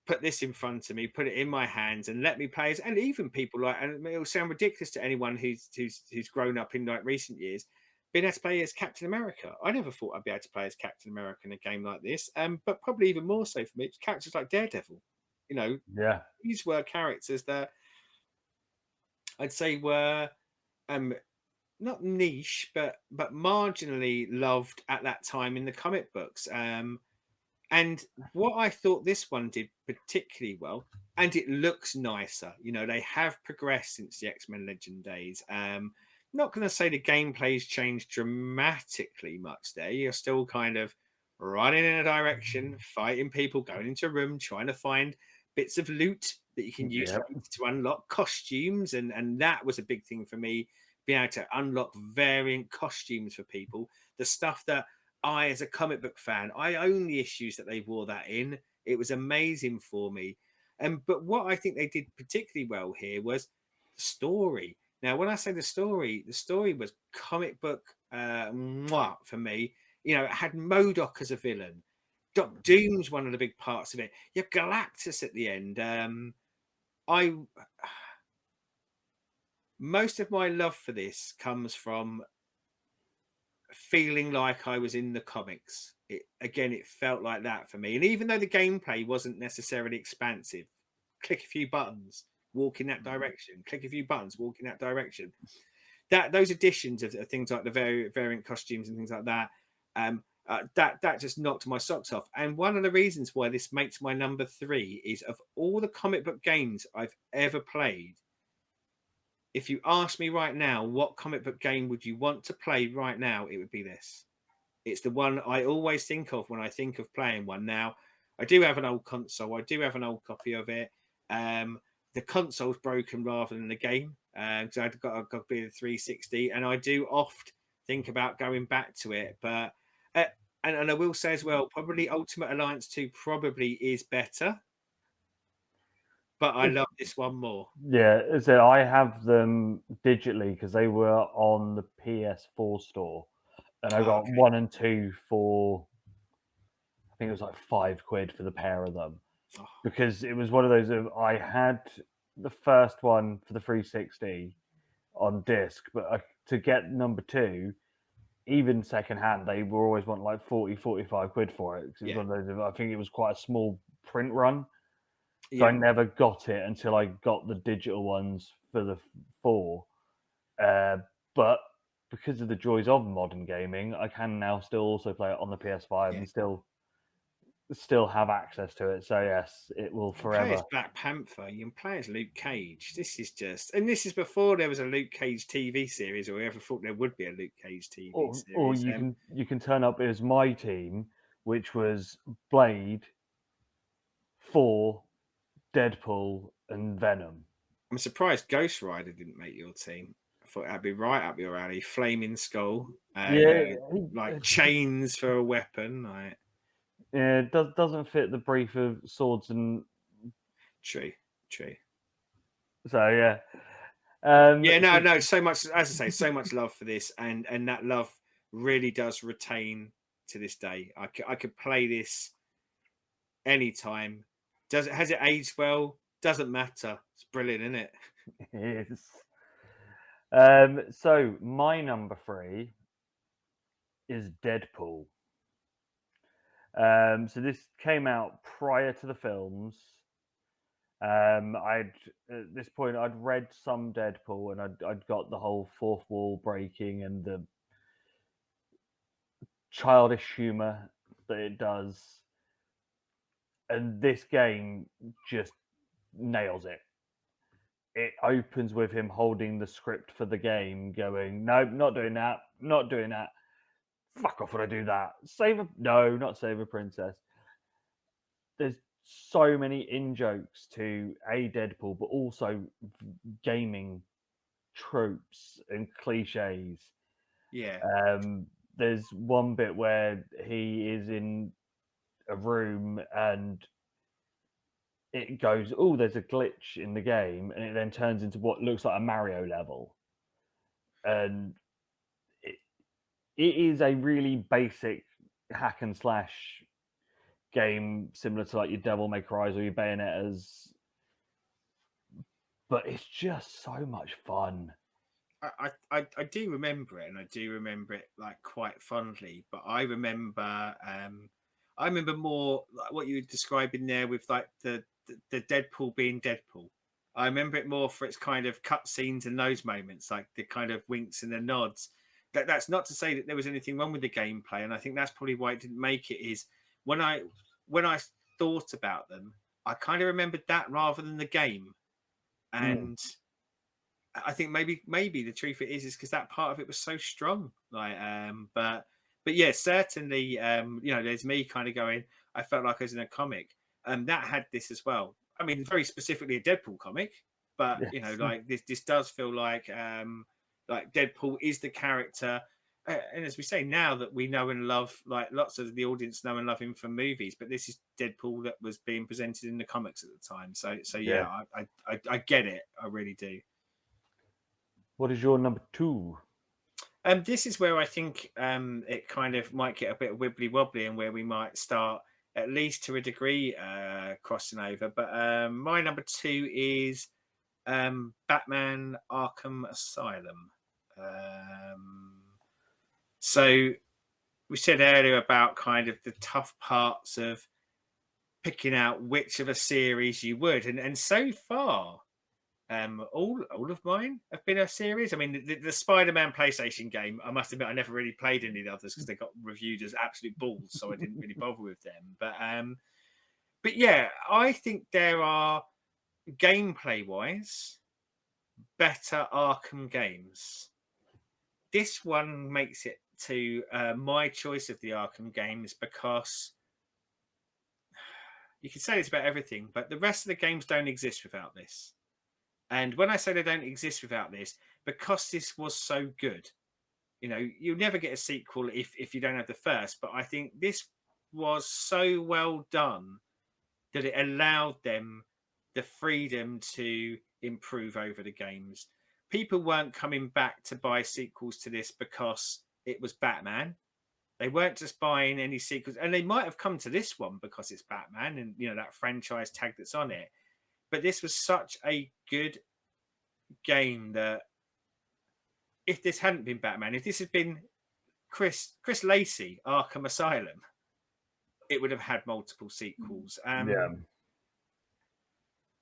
put this in front of me, put it in my hands, and let me play as. And even people like, and it'll sound ridiculous to anyone who's grown up in like recent years, being able to play as Captain America. I never thought I'd be able to play as Captain America in a game like this. But probably even more so for me, characters like Daredevil. You know, Yeah. these were characters that I'd say were um not niche, but marginally loved at that time in the comic books. And what I thought this one did particularly well, and it looks nicer. You know, they have progressed since the X Men Legend days. Not going to say the gameplay's changed dramatically much. There, you're still kind of running in a direction, fighting people, going into a room, trying to find bits of loot that you can use Yep. to unlock costumes, and that was a big thing for me, being able to unlock variant costumes for people. The stuff that I, as a comic book fan, I own the issues that they wore that in. It was amazing for me. But what I think they did particularly well here was the story. Now, when I say the story was comic book for me. You know, it had MODOK as a villain. Doc Doom's one of the big parts of it. You have Galactus at the end. I Most of my love for this comes from feeling like I was in the comics. It felt like that for me. And even though the gameplay wasn't necessarily expansive, click a few buttons, walk in that direction, click a few buttons, walk in that direction. That those additions of things like the variant costumes and things like that, that just knocked my socks off. And one of the reasons why this makes my number three is of all the comic book games I've ever played, if you ask me right now, what comic book game would you want to play right now? It would be this. It's the one I always think of when I think of playing one. Now, I do have an old console. I do have an old copy of it. The console's broken rather than the game. So I've got a bit of 360, and I do oft think about going back to it. But and I will say as well, probably Ultimate Alliance 2 probably is better. but I love this one more. Yeah, so I have them digitally because they were on the PS4 store, and I Oh, got okay. 1 and 2 for, I think it was like £5 for the pair of them, Oh, because it was one of those of I had the first one for the 360 on disc, but to get number 2, even secondhand, they were always want like 40, £45 for it, 'cause it was yeah, one of those I think it was quite a small print run, so I yeah. never got it until I got the digital ones for the 4. Uh, but because of the joys of modern gaming, I can now still also play it on the PS5 Yeah. and still have access to it. So yes, it will You can play as forever. Black Panther. You can play as Luke Cage. This is just, and this is before there was a Luke Cage TV series, or we ever thought there would be a Luke Cage TV Or series. you can turn up as my team, which was Blade, Thor, Deadpool, and Venom. I'm surprised Ghost Rider didn't make your team. I thought that'd be right up your alley. Flaming Skull, Yeah, like chains for a weapon. Like, yeah, it doesn't fit the brief of swords and true, true. so yeah. Yeah, no, So no. So much, as I say, so much love for this, and that love really does retain to this day. I could play this anytime. Does it has it aged well? Doesn't matter. It's brilliant, isn't it? it is. So my number 3 is Deadpool. So this came out prior to the films. I'd At this point I'd read some Deadpool, and I'd got the whole fourth wall breaking and the childish humor that it does, and this game just nails it. It opens with him holding the script for the game, going, "No, not doing that, not doing that. Fuck off when I do that. Save a no, not save a princess." There's so many in jokes to a Deadpool, but also gaming tropes and cliches. Yeah, Um, there's one bit where he is in a room and it goes, "Oh, there's a glitch in the game," and it then turns into what looks like a Mario level, and it, it is a really basic hack and slash game, similar to like your Devil May Cry or your Bayonettas, but it's just so much fun. I do remember it, and I do remember it like quite fondly. But I remember more like what you were describing there with like the Deadpool being Deadpool. I remember it more for its kind of cut scenes and those moments, like the kind of winks and the nods. That's not to say that there was anything wrong with the gameplay, and I think that's probably why it didn't make it. Is when I when I thought about them, I kind of remembered that rather than the game, Mm. and I think maybe the truth it is because that part of it was so strong. Like, but yeah, certainly, there's me kind of going. I felt like I was in a comic, and that had this as well. I mean, very specifically a Deadpool comic, but Yes. like this does feel like Deadpool is the character. And as we say now that we know and love, like lots of the audience know and love him from movies, but this is Deadpool that was being presented in the comics at the time. So Yeah. yeah, I get it. I really do. What is your number 2? This is where I think it kind of might get a bit wibbly wobbly, and where we might start, at least to a degree, crossing over. But my number 2 is Batman Arkham Asylum. Um, so we said earlier about kind of the tough parts of picking out which of a series you would, and so far all of mine have been a series. I mean, the Spider-Man PlayStation game, I must admit, I never really played any of the others because they got reviewed as absolute balls, so I didn't really bother with them. But yeah, I think there are gameplay wise better Arkham games. This one makes it to my choice of the Arkham games because you can say it's about everything, but the rest of the games don't exist without this. And when I say they don't exist without this, because this was so good, you'll never get a sequel if you don't have the first. But I think this was so well done that it allowed them the freedom to improve over the games. People weren't coming back to buy sequels to this because it was Batman. They weren't just buying any sequels, and they might have come to this one because it's Batman and that franchise tag that's on it. But this was such a good game that if this hadn't been Batman, if this had been Chris Lacey Arkham Asylum, it would have had multiple sequels. Yeah.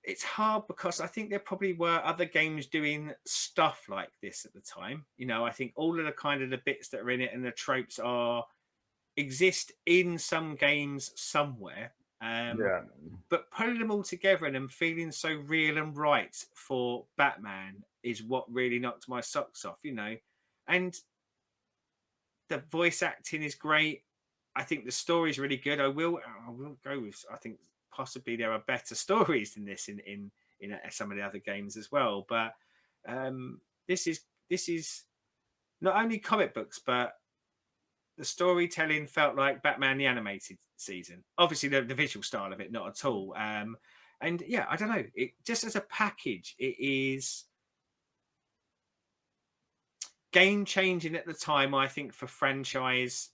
It's hard because I think there probably were other games doing stuff like this at the time. I think all of the kind of the bits that are in it and the tropes exist in some games somewhere. Yeah. But putting them all together and them feeling so real and right for Batman is what really knocked my socks off, And the voice acting is great. I think the story is really good. I will go with. I think possibly there are better stories than this in some of the other games as well. But this is not only comic books, but the storytelling felt like Batman the animated season. Obviously, the visual style of it, not at all. And yeah, I don't know. It just as a package, it is game changing at the time. I think for franchise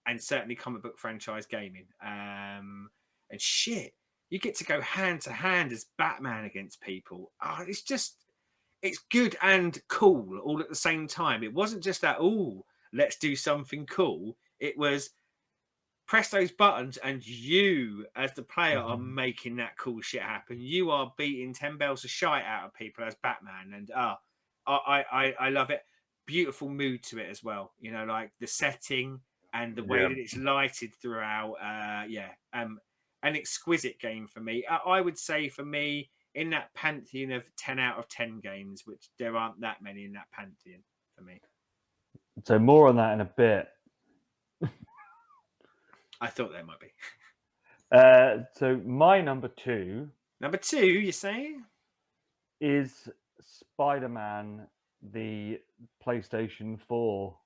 and certainly comic book franchise gaming. And shit, you get to go hand to hand as Batman against people. Oh, it's good and cool all at the same time. It wasn't just that, let's do something cool. It was press those buttons and you as the player are making that cool shit happen. You are beating 10 bells of shite out of people as Batman. And I love it. Beautiful mood to it as well. Like the setting and the way that it's lighted throughout. An exquisite game for me. I would say for me, in that pantheon of 10 out of 10 games, which there aren't that many in that pantheon for me. So more on that in a bit. I thought there might be. So my number 2. Number 2, you say? Is Spider-Man the PlayStation 4.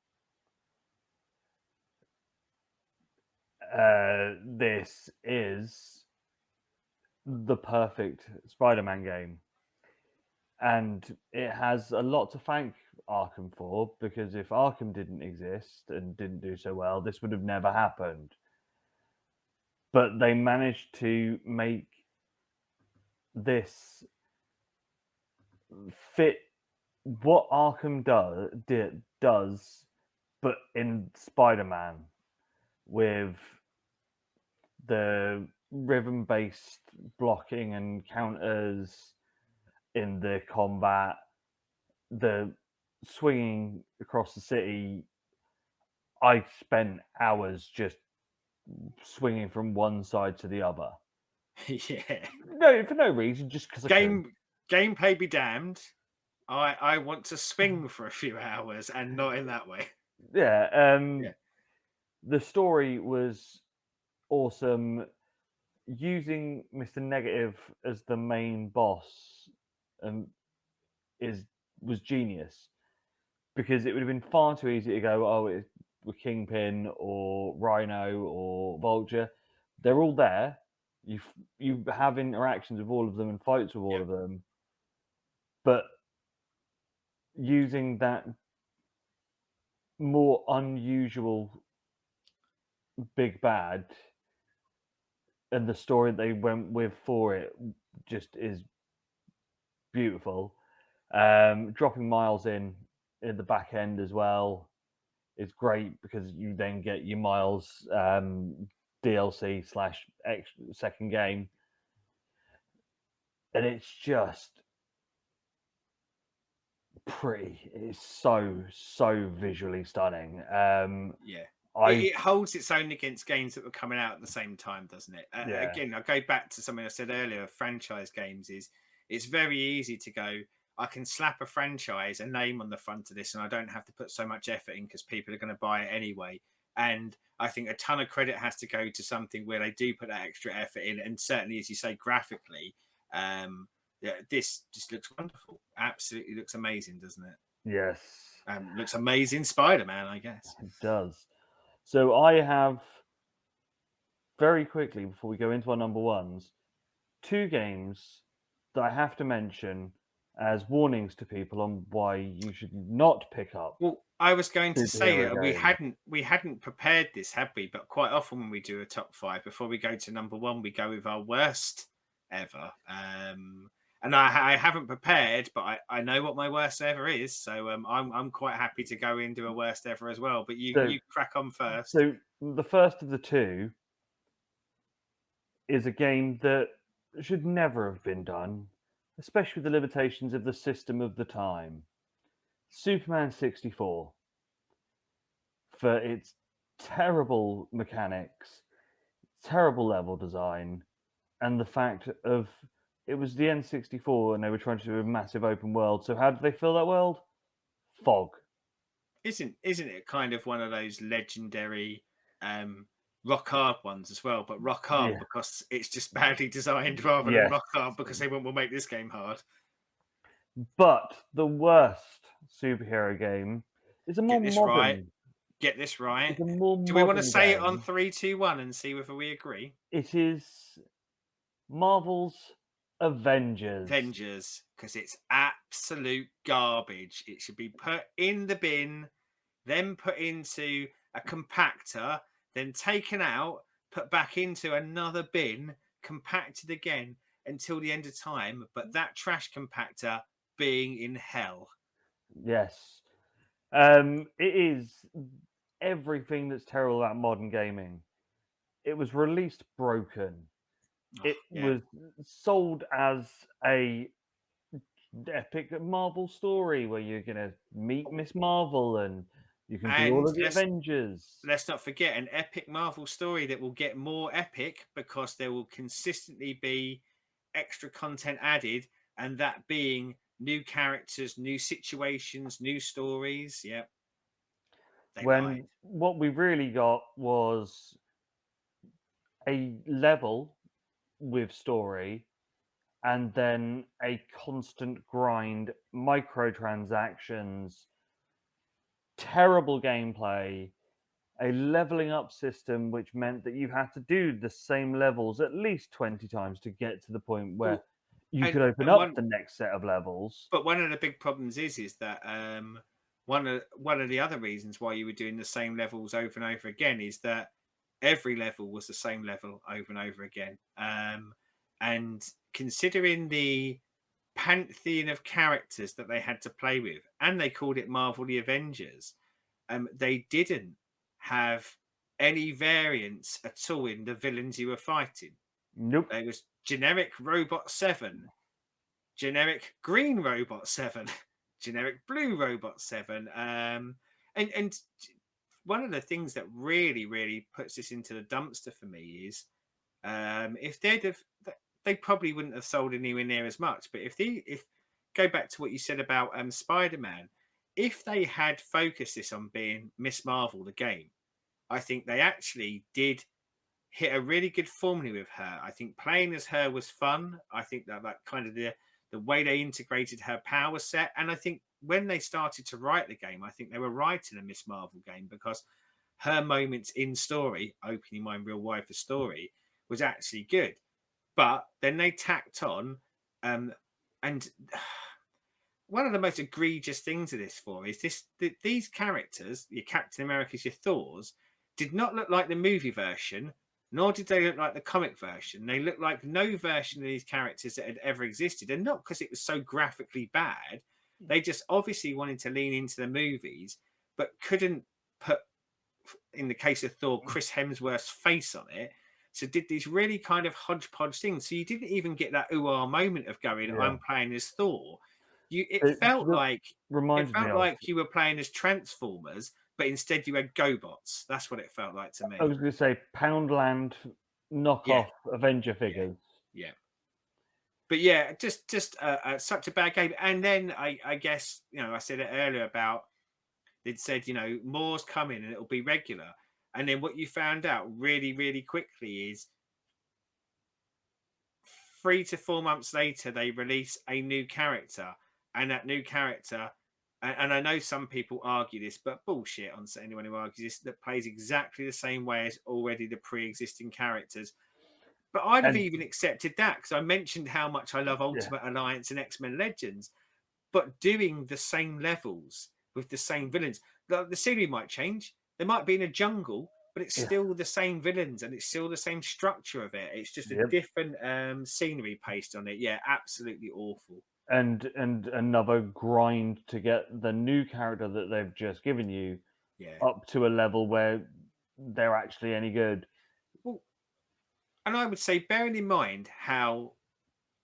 This is the perfect Spider-Man game. And it has a lot to thank Arkham for, because if Arkham didn't exist and didn't do so well, this would have never happened. But they managed to make this fit what Arkham does, but in Spider-Man, with the rhythm-based blocking and counters in the combat, the swinging across the city. I spent hours just swinging from one side to the other. Yeah. No, for no reason, just because gameplay be damned. I want to swing for a few hours and not in that way. Yeah. Yeah. The story was awesome. Using Mr. Negative as the main boss was genius, because it would have been far too easy to go, it's with Kingpin or Rhino or Vulture. They're all there. You have interactions with all of them and fights with all of them, but using that more unusual big bad and the story they went with for it just is beautiful. Dropping Miles in the back end as well is great, because you then get your Miles DLC / second game, and it's just pretty. It's so visually stunning. It holds its own against games that were coming out at the same time, doesn't it? Yeah. Again, I go back to something I said earlier. Franchise games it's very easy to go, I can slap a franchise, a name on the front of this, and I don't have to put so much effort in because people are going to buy it anyway. And I think a ton of credit has to go to something where they do put that extra effort in. And certainly, as you say, graphically, this just looks wonderful. Absolutely looks amazing, doesn't it? Yes. Looks amazing, Spider-Man, I guess. It does. So I have, very quickly before we go into our number ones, 2 games that I have to mention as warnings to people on why you should not pick up Well, I was going to say superhero we games. hadn't prepared this, had we? But quite often when we do a top five, before we go to number one, we go with our worst ever. And I haven't prepared, but I know what my worst ever is, so I'm quite happy to go into a worst ever as well. But So, you crack on first. so the first of the two is a game that should never have been done, especially with the limitations of the system of the time. Superman 64, for its terrible mechanics, terrible level design, and the fact of it was the N64 and they were trying to do a massive open world. So how did they fill that world? Fog. Isn't it kind of one of those legendary um, rock hard ones as well? But rock hard Yeah. because it's just badly designed rather than Yes. rock hard because they went, we'll make this game hard. But the worst superhero game is a more Get this right. modern. Get this It's right. a more Do we want to modern say it on game. three, two, one, and see whether we agree? It is Marvel's Avengers. Avengers, because it's absolute garbage. It should be put in the bin, then put into a compactor, then taken out, put back into another bin, compacted again until the end of time. But that trash compactor being in hell. Yes. It is everything that's terrible about modern gaming. It was released broken. Oh, It yeah. was sold as a epic Marvel story where you're gonna meet Miss Marvel and you can be all And of the Avengers. let's not forget an epic Marvel story that will get more epic because there will consistently be extra content added, and that being new characters, new situations, new stories. Yep, they lied. When what we really got was a level with story and then a constant grind, microtransactions, terrible gameplay, a leveling up system, which meant that you had to do the same levels at least 20 times to get to the point where Well, you could open and up one, the next set of levels. but one of the big problems is that one of the other reasons why you were doing the same levels over and over again is that every level was the same level over and over again. And considering the pantheon of characters that they had to play with, and they called it Marvel the Avengers, they didn't have any variance at all in the villains you were fighting. Nope. There was generic Robot 7, generic green Robot 7, generic blue Robot 7. And one of the things that really puts this into the dumpster for me is if they'd have, they probably wouldn't have sold anywhere near as much. But if go back to what you said about Spider-Man, if they had focused this on being Miss Marvel, the game, I think they actually did hit a really good formula with her. I think playing as her was fun. I think that kind of the way they integrated her power set, and I think when they started to write the game, I think they were writing a Miss Marvel game because her moments in story, opening my real wife a story, was actually good. But then they tacked on, and one of the most egregious things of this for is this that these characters, your Captain America's, your Thors, did not look like the movie version, nor did they look like the comic version. They looked like no version of these characters that had ever existed, and not because it was so graphically bad. They just obviously wanted to lean into the movies, but couldn't put, in the case of Thor, Chris Hemsworth's face on it. So did these really kind of hodgepodge things. So you didn't even get that ooh ah moment of going, Yeah. I'm playing as Thor. You It reminded me felt of. like you were playing as Transformers, but instead you had GoBots. That's what it felt like to I me. was going to say Poundland Yeah, knockoff Avenger yeah, figures. yeah. But yeah, just such a bad game. And then I guess I said it earlier about they'd said more's coming and it'll be regular. And then what you found out really quickly is 3 to 4 months later, they release a new character, and that new character, and I know some people argue this, but bullshit on anyone who argues this, that plays exactly the same way as already the pre-existing characters. But I'd have And even accepted that because I mentioned how much I love yeah, Ultimate Alliance and X-Men Legends, but doing the same levels with the same villains. The scenery might change. They might be in a jungle, but it's yeah, still the same villains and it's still the same structure of it. It's just a yep. different scenery paste on it. Yeah, absolutely awful. And another grind to get the new character that they've just given you Yeah. up to a level where they're actually any good. Well, and I would say, bearing in mind how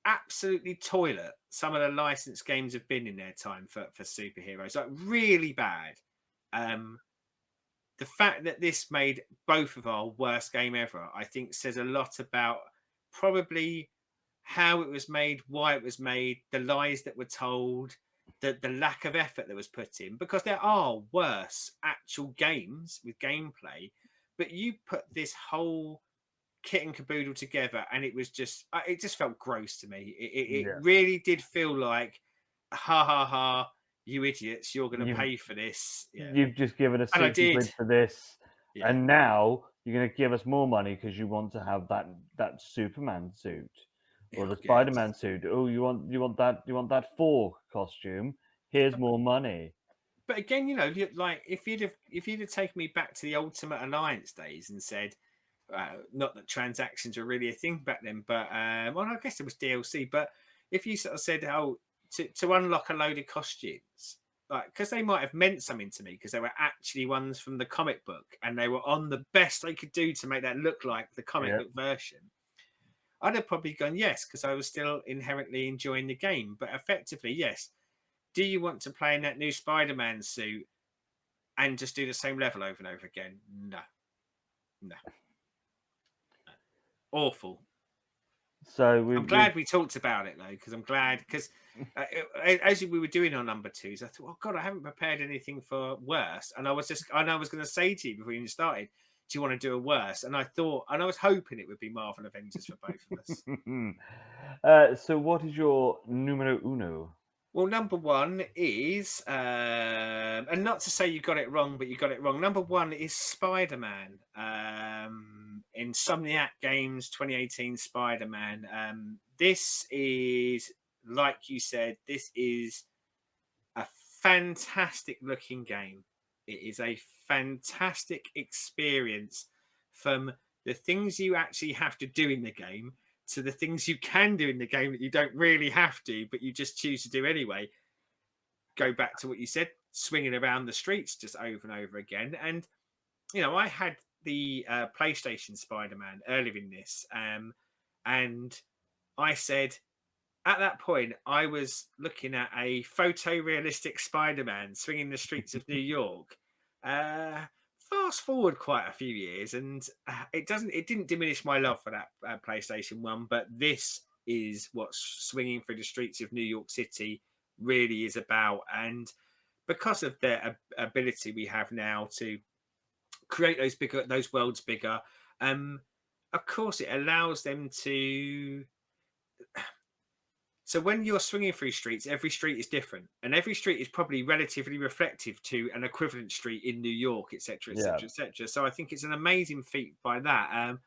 absolutely toilet some of the licensed games have been in their time for superheroes, like really bad. Um, the fact that this made both of our worst game ever, I think, says a lot about probably how it was made, why it was made, the lies that were told, the lack of effort that was put in. Because there are worse actual games with gameplay, but you put this whole kit and caboodle together, and it just felt gross to me. It Yeah, really did feel like, ha ha ha, you idiots, you're going to you've pay for this. Yeah, you've just given us and I 60 did. quid for this, Yeah. and now you're going to give us more money because you want to have that Superman suit or Oh, the yes. Spider-Man suit. Oh, you want that 4 costume? Here's more money. But again, like if you'd have taken me back to the Ultimate Alliance days and said, not that transactions were really a thing back then, but well, I guess it was DLC. But if you sort of said, "Oh, to unlock a load of costumes," like because they might have meant something to me because they were actually ones from the comic book and they were on the best they could do to make that look like the comic Yep. book version, I'd have probably gone yes because I was still inherently enjoying the game. But effectively, yes. Do you want to play in that new Spider-Man suit and just do the same level over and over again? No, no, awful. So I'm we've glad we talked about it though, because I'm glad because as we were doing our number twos, I thought, oh God, I haven't prepared anything for worse, and I was going to say to you before we even started, do you want to do a worse? And I thought, and I was hoping it would be Marvel Avengers for both of us. so what is your numero uno? Well, number one is, and not to say you got it wrong, but you got it wrong. Number one is Spider Man. Insomniac Games 2018 Spider Man. This is, like you said, this is a fantastic looking game. It is a fantastic experience from the things you actually have to do in the game to the things you can do in the game that you don't really have to, but you just choose to do anyway. Go back to what you said, swinging around the streets just over and over again. And, I had the PlayStation Spider Man earlier in this. And I said, at that point, I was looking at a photorealistic Spider-Man swinging the streets of New York. Uh, Fast forward quite a few years, and it didn't diminish my love for that PlayStation One, but this is what swinging through the streets of New York City really is about, and because of the ability we have now to create those worlds bigger, um, of course, it allows them to. So when you're swinging through streets, every street is different, and every street is probably relatively reflective to an equivalent street in New York, etc., Yeah. etc., etc. So I think it's an amazing feat by that.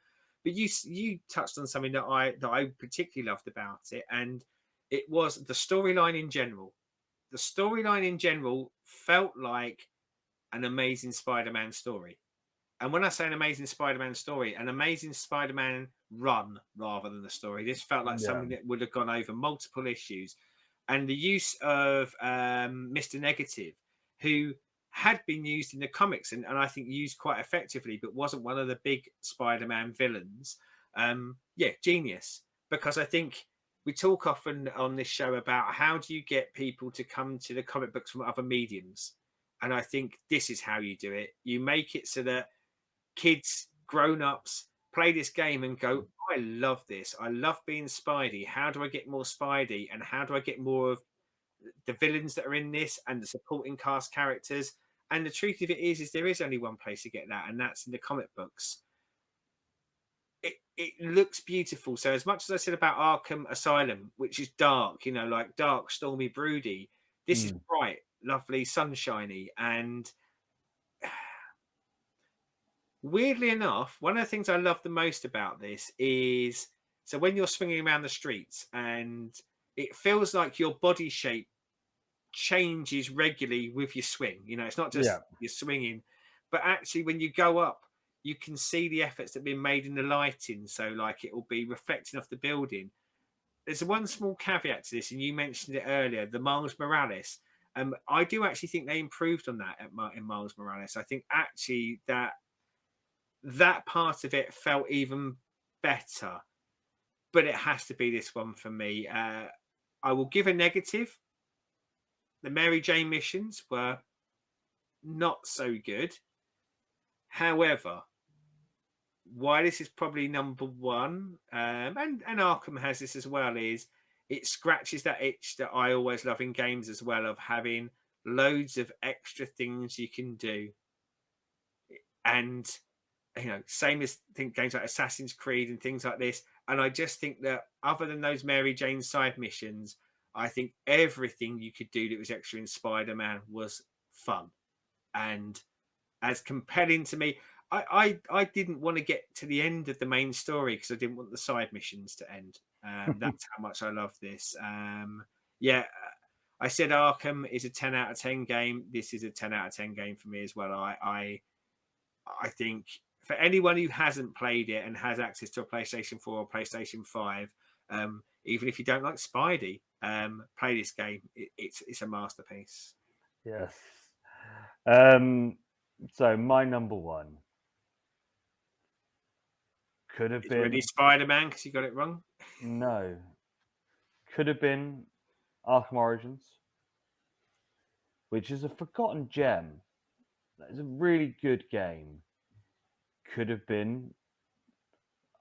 But you touched on something that I particularly loved about it, and it was the storyline in general. The storyline in general felt like an amazing Spider-Man story. And when I say an amazing Spider-Man story, an amazing Spider-Man run rather than the story. This felt like Yeah. something that would have gone over multiple issues. And the use of Mr. Negative, who had been used in the comics and I think used quite effectively, but wasn't one of the big Spider-Man villains. Yeah, genius. Because I think we talk often on this show about how do you get people to come to the comic books from other mediums. And I think this is how you do it. You make it so that kids, grown-ups play this game and go, I love this. I love being Spidey. How do I get more Spidey? And how do I get more of the villains that are in this and the supporting cast characters? And the truth of it is there is only one place to get that, and that's in the comic books. It looks beautiful. So as much as I said about Arkham Asylum, which is dark, like dark, stormy, broody, this is Mm. bright, lovely, sunshiny, and weirdly enough, one of the things I love the most about this is So when you're swinging around the streets, and it feels like your body shape changes regularly with your swing. It's not Yeah. just you're swinging, but actually when you go up, you can see the efforts that have been made in the lighting. So like it will be reflecting off the building. There's one small caveat to this, and you mentioned it earlier, the Miles Morales. I do actually think they improved on that in Miles Morales. I think actually that part of it felt even better, but it has to be this one for me. I will give a negative. The Mary Jane missions were not so good. However, why this is probably number one, and Arkham has this as well, is it scratches that itch that I always love in games as well, of having loads of extra things you can do. And same as think games like Assassin's Creed and things like this. And I just think that other than those Mary Jane side missions, I think everything you could do that was extra in Spider-Man was fun and as compelling to me. I didn't want to get to the end of the main story because I didn't want the side missions to end. That's how much I love this. Yeah, I said Arkham is a 10 out of 10 game. This is a 10 out of 10 game for me as well. I think for anyone who hasn't played it and has access to a PlayStation 4 or PlayStation 5, even if you don't like Spidey, play this game. It's a masterpiece. Yes. So my number one could have It's really been Spider-Man because you got it wrong. no, could have been Arkham Origins, which is a forgotten gem. It's a really good game. Could have been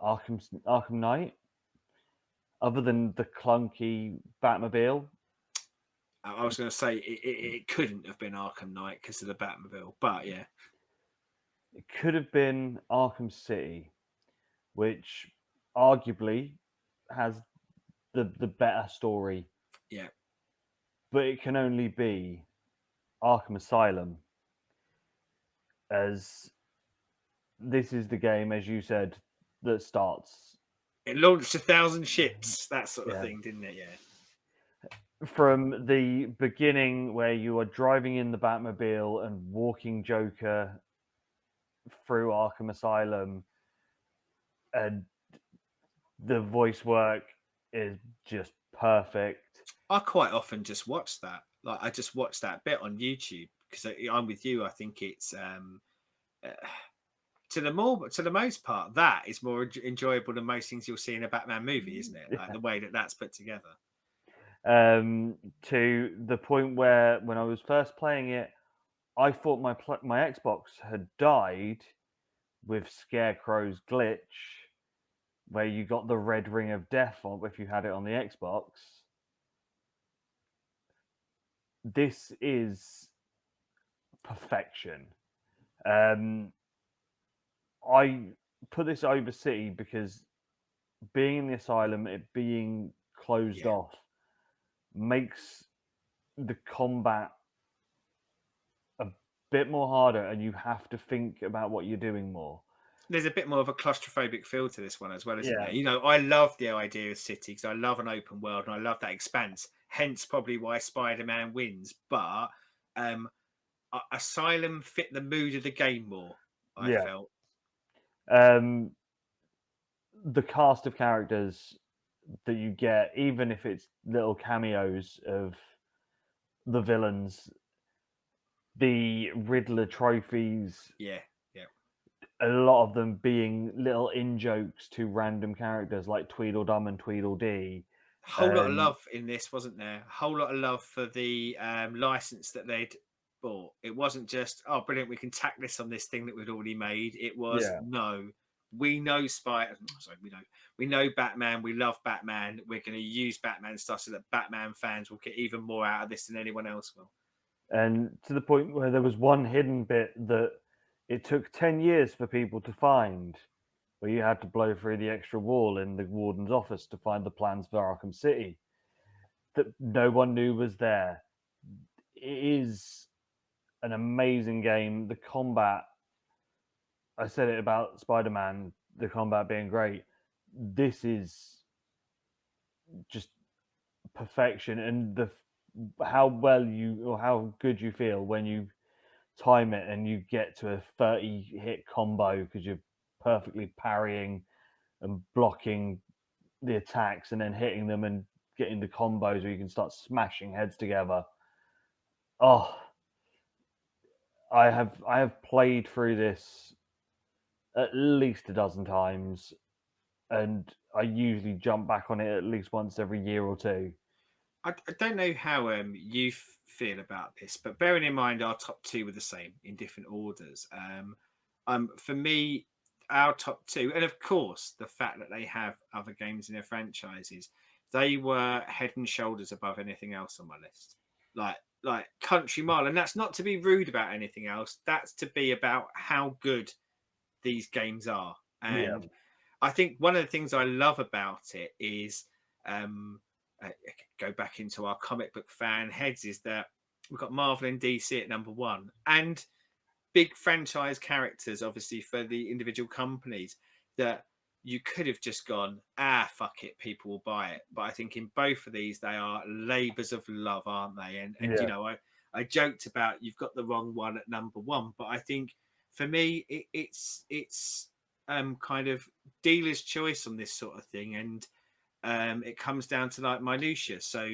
Arkham Knight, other than the clunky Batmobile. I was going to say it couldn't have been Arkham Knight because of the Batmobile, but yeah, It could have been Arkham City, which arguably has the better story, yeah. but it can only be Arkham Asylum, as this is the game, as you said, that starts, It launched 1,000 ships, that sort of yeah, thing, didn't it? Yeah. from the beginning where you are driving in the Batmobile and walking Joker through Arkham Asylum, and the voice work is just perfect. I quite often just watch that. Like I just watch that bit on YouTube because I'm with you. I think it's uh, to the most part that is more enjoyable than most things you'll see in a Batman movie, isn't it? Like the way that that's put together. To the point where when I was first playing it, I thought my Xbox had died with Scarecrow's glitch, where you got the red ring of death on if you had it on the Xbox. This is perfection. Um, I put this over City because being in the asylum, it being closed Yeah. off, makes the combat a bit more harder, and you have to think about what you're doing more. There's a bit more of a claustrophobic feel to this one as well, isn't Yeah, there? I love the idea of City because I love an open world and I love that expanse. Hence, probably why Spider-Man wins. But Asylum fit the mood of the game more. I yeah. felt. Um, the cast of characters that you get, even if it's little cameos of the villains, the Riddler trophies, Yeah, yeah. a lot of them being little in jokes to random characters like Tweedledum and Tweedledee. Whole lot of And love in this, wasn't there? A whole lot of love for the license that they'd bought. It wasn't just, oh, brilliant, we can tack this on this thing that we'd already made. It was, yeah, no, we know Spider. Sorry, we know Batman. We love Batman. We're going to use Batman stuff so that Batman fans will get even more out of this than anyone else will. and to the point where there was one hidden bit that it took 10 years for people to find, where you had to blow through the extra wall in the warden's office to find the plans for Arkham City that no one knew was there. It is an amazing game. The combat, I said it about Spider Man, the combat being great. This is just perfection, and how well you or how good you feel when you time it and you get to a 30 hit combo because you're perfectly parrying and blocking the attacks and then hitting them and getting the combos where you can start smashing heads together. Oh, I have played through this at least a dozen times, and I usually jump back on it at least once every year or two. I don't know how you feel about this, but bearing in mind our top two were the same in different orders. For me, our top two, and of course the fact that they have other games in their franchises, they were head and shoulders above anything else on my list. Like Country Mile, and that's not to be rude about anything else. That's to be about how good these games are. Yeah, And I think one of the things I love about it is I go back into our comic book fan heads is that we've got Marvel and DC at number one, and big franchise characters, obviously for the individual companies that you could have just gone, fuck it, people will buy it. But I think in both of these, they are labors of love, aren't they? And yeah, I joked about you've got the wrong one at number one, but I think for me, it's kind of dealer's choice on this sort of thing, and it comes down to like minutia. So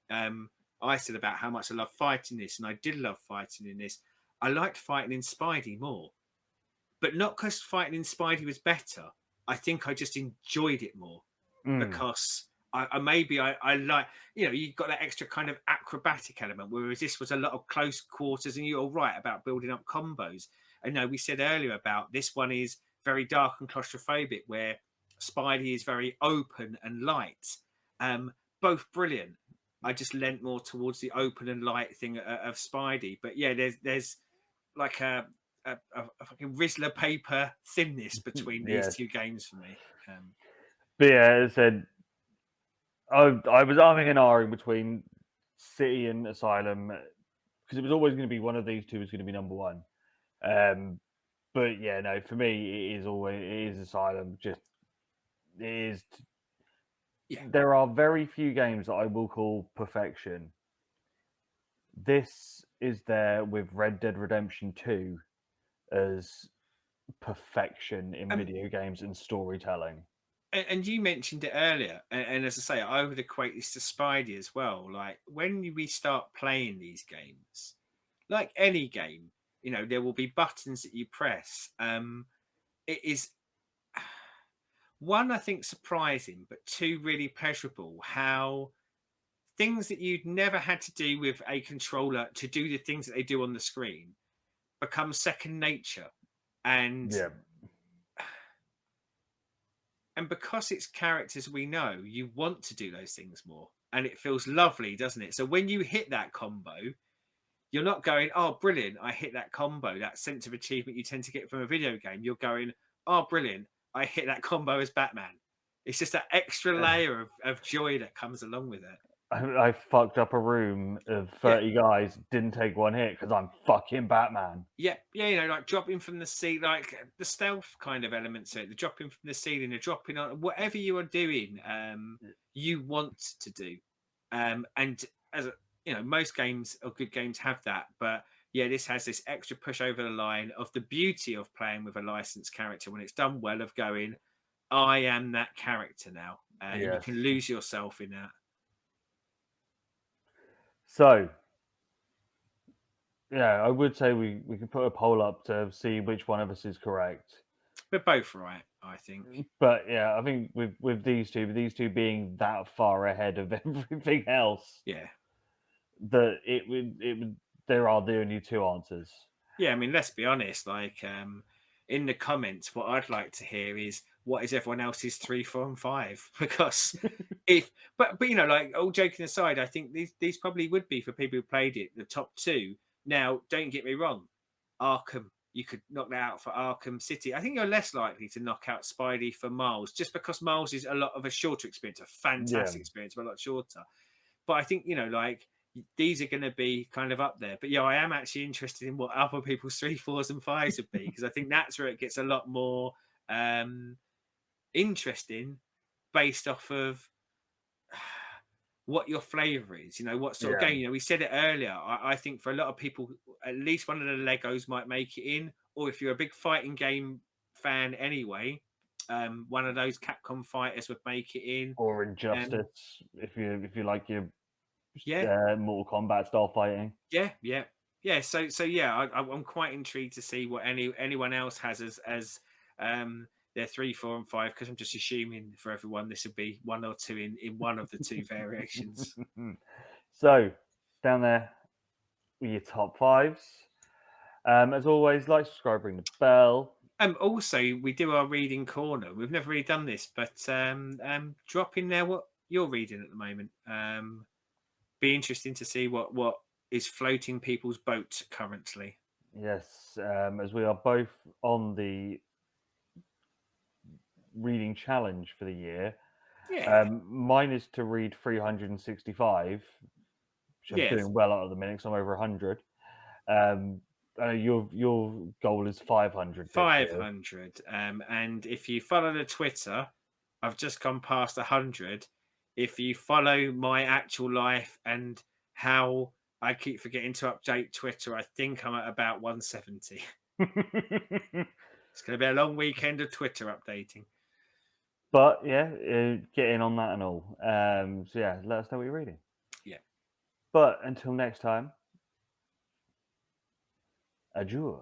um, I said about how much I love fighting this, and I did love fighting in this. I liked fighting in Spidey more, but not because fighting in Spidey was better. I think I just enjoyed it more mm, because I like, you got that extra kind of acrobatic element, whereas this was a lot of close quarters, and you're right about building up combos. I know we said earlier about this one is very dark and claustrophobic, where Spidey is very open and light. Both brilliant. I just leant more towards the open and light thing of Spidey, but yeah, there's like a fucking Rizzler paper thinness between these yes. two games for me. But yeah, as I said, I was arming and ahhing between City and Asylum because it was always going to be one of these two was going to be number one. Um, but yeah, no, for me it is Asylum. Just it is. Yeah, There are very few games that I will call perfection. This is there with Red Dead Redemption 2 as perfection in um, video games and storytelling. and you mentioned it earlier, and as I say, I would equate this to Spidey as well. Like when we start playing these games, like any game, there will be buttons that you press. It is one, I think, surprising, but two, really pleasurable. How things that you'd never had to do with a controller to do the things that they do on the screen become second nature, and Yeah, because it's characters we know, you want to do those things more, and it feels lovely, doesn't it? So when you hit that combo, you're not going, oh brilliant, I hit that combo. That sense of achievement you tend to get from a video game, you're going, oh brilliant, I hit that combo as Batman. It's just that extra layer of joy that comes along with it. I fucked up a room of Yeah, 30 guys, didn't take one hit because I'm fucking Batman. yeah, like dropping from the sea, like the stealth kind of elements to it, the dropping from the ceiling, the dropping on whatever you are doing, you want to do. And as most games or good games have that, but yeah, this has this extra push over the line of the beauty of playing with a licensed character when it's done well, of going, I am that character now, and you Yes. can lose yourself in that. So, yeah, I would say we can put a poll up to see which one of us is correct. We're both right, I think. But yeah, I think with these two being that far ahead of everything else, Yeah. that it would there are the only two answers. Yeah, I mean, let's be honest. Like, in the comments, what I'd like to hear is what is everyone else's 3, 4, and 5? Because if, but like all joking aside, I think these probably would be for people who played it the top two. Now, don't get me wrong, Arkham, you could knock that out for Arkham City. I think you're less likely to knock out Spidey for Miles, just because Miles is a lot of a shorter experience, a Yeah. fantastic experience, but a lot shorter. But I think like these are going to be kind of up there. But yeah, I am actually interested in what other people's 3, 4s, and 5s would be, because I think that's where it gets a lot more um, interesting, based off of what your flavor is, what sort of Yeah. game. We said it earlier. I think for a lot of people, at least one of the Legos might make it in, or if you're a big fighting game fan anyway, one of those Capcom fighters would make it in. Or Um, Injustice, if you like your yeah, Mortal Kombat style fighting. yeah. So yeah, I'm quite intrigued to see what anyone else has as their 3, 4, and 5, because I'm just assuming for everyone this would be one or two in one of the two variations. So, down there with your top fives. As always, like, subscribe, ring the bell. Also, we do our reading corner. We've never really done this, but drop in there what you're reading at the moment. Be interesting to see what is floating people's boat currently. Yes, as we are both on the reading challenge for the year. Yeah, Mine is to read 365, which I'm yes, doing well at the minute, so I'm over 100. Um, your goal is 500 this year. 500. And if you follow the Twitter, I've just gone past 100. If you follow my actual life and how I keep forgetting to update Twitter, I think I'm at about 170. It's going to be a long weekend of Twitter updating. But yeah, get in on that and all. So yeah, let us know what you're reading. Yeah. But until next time, adieu.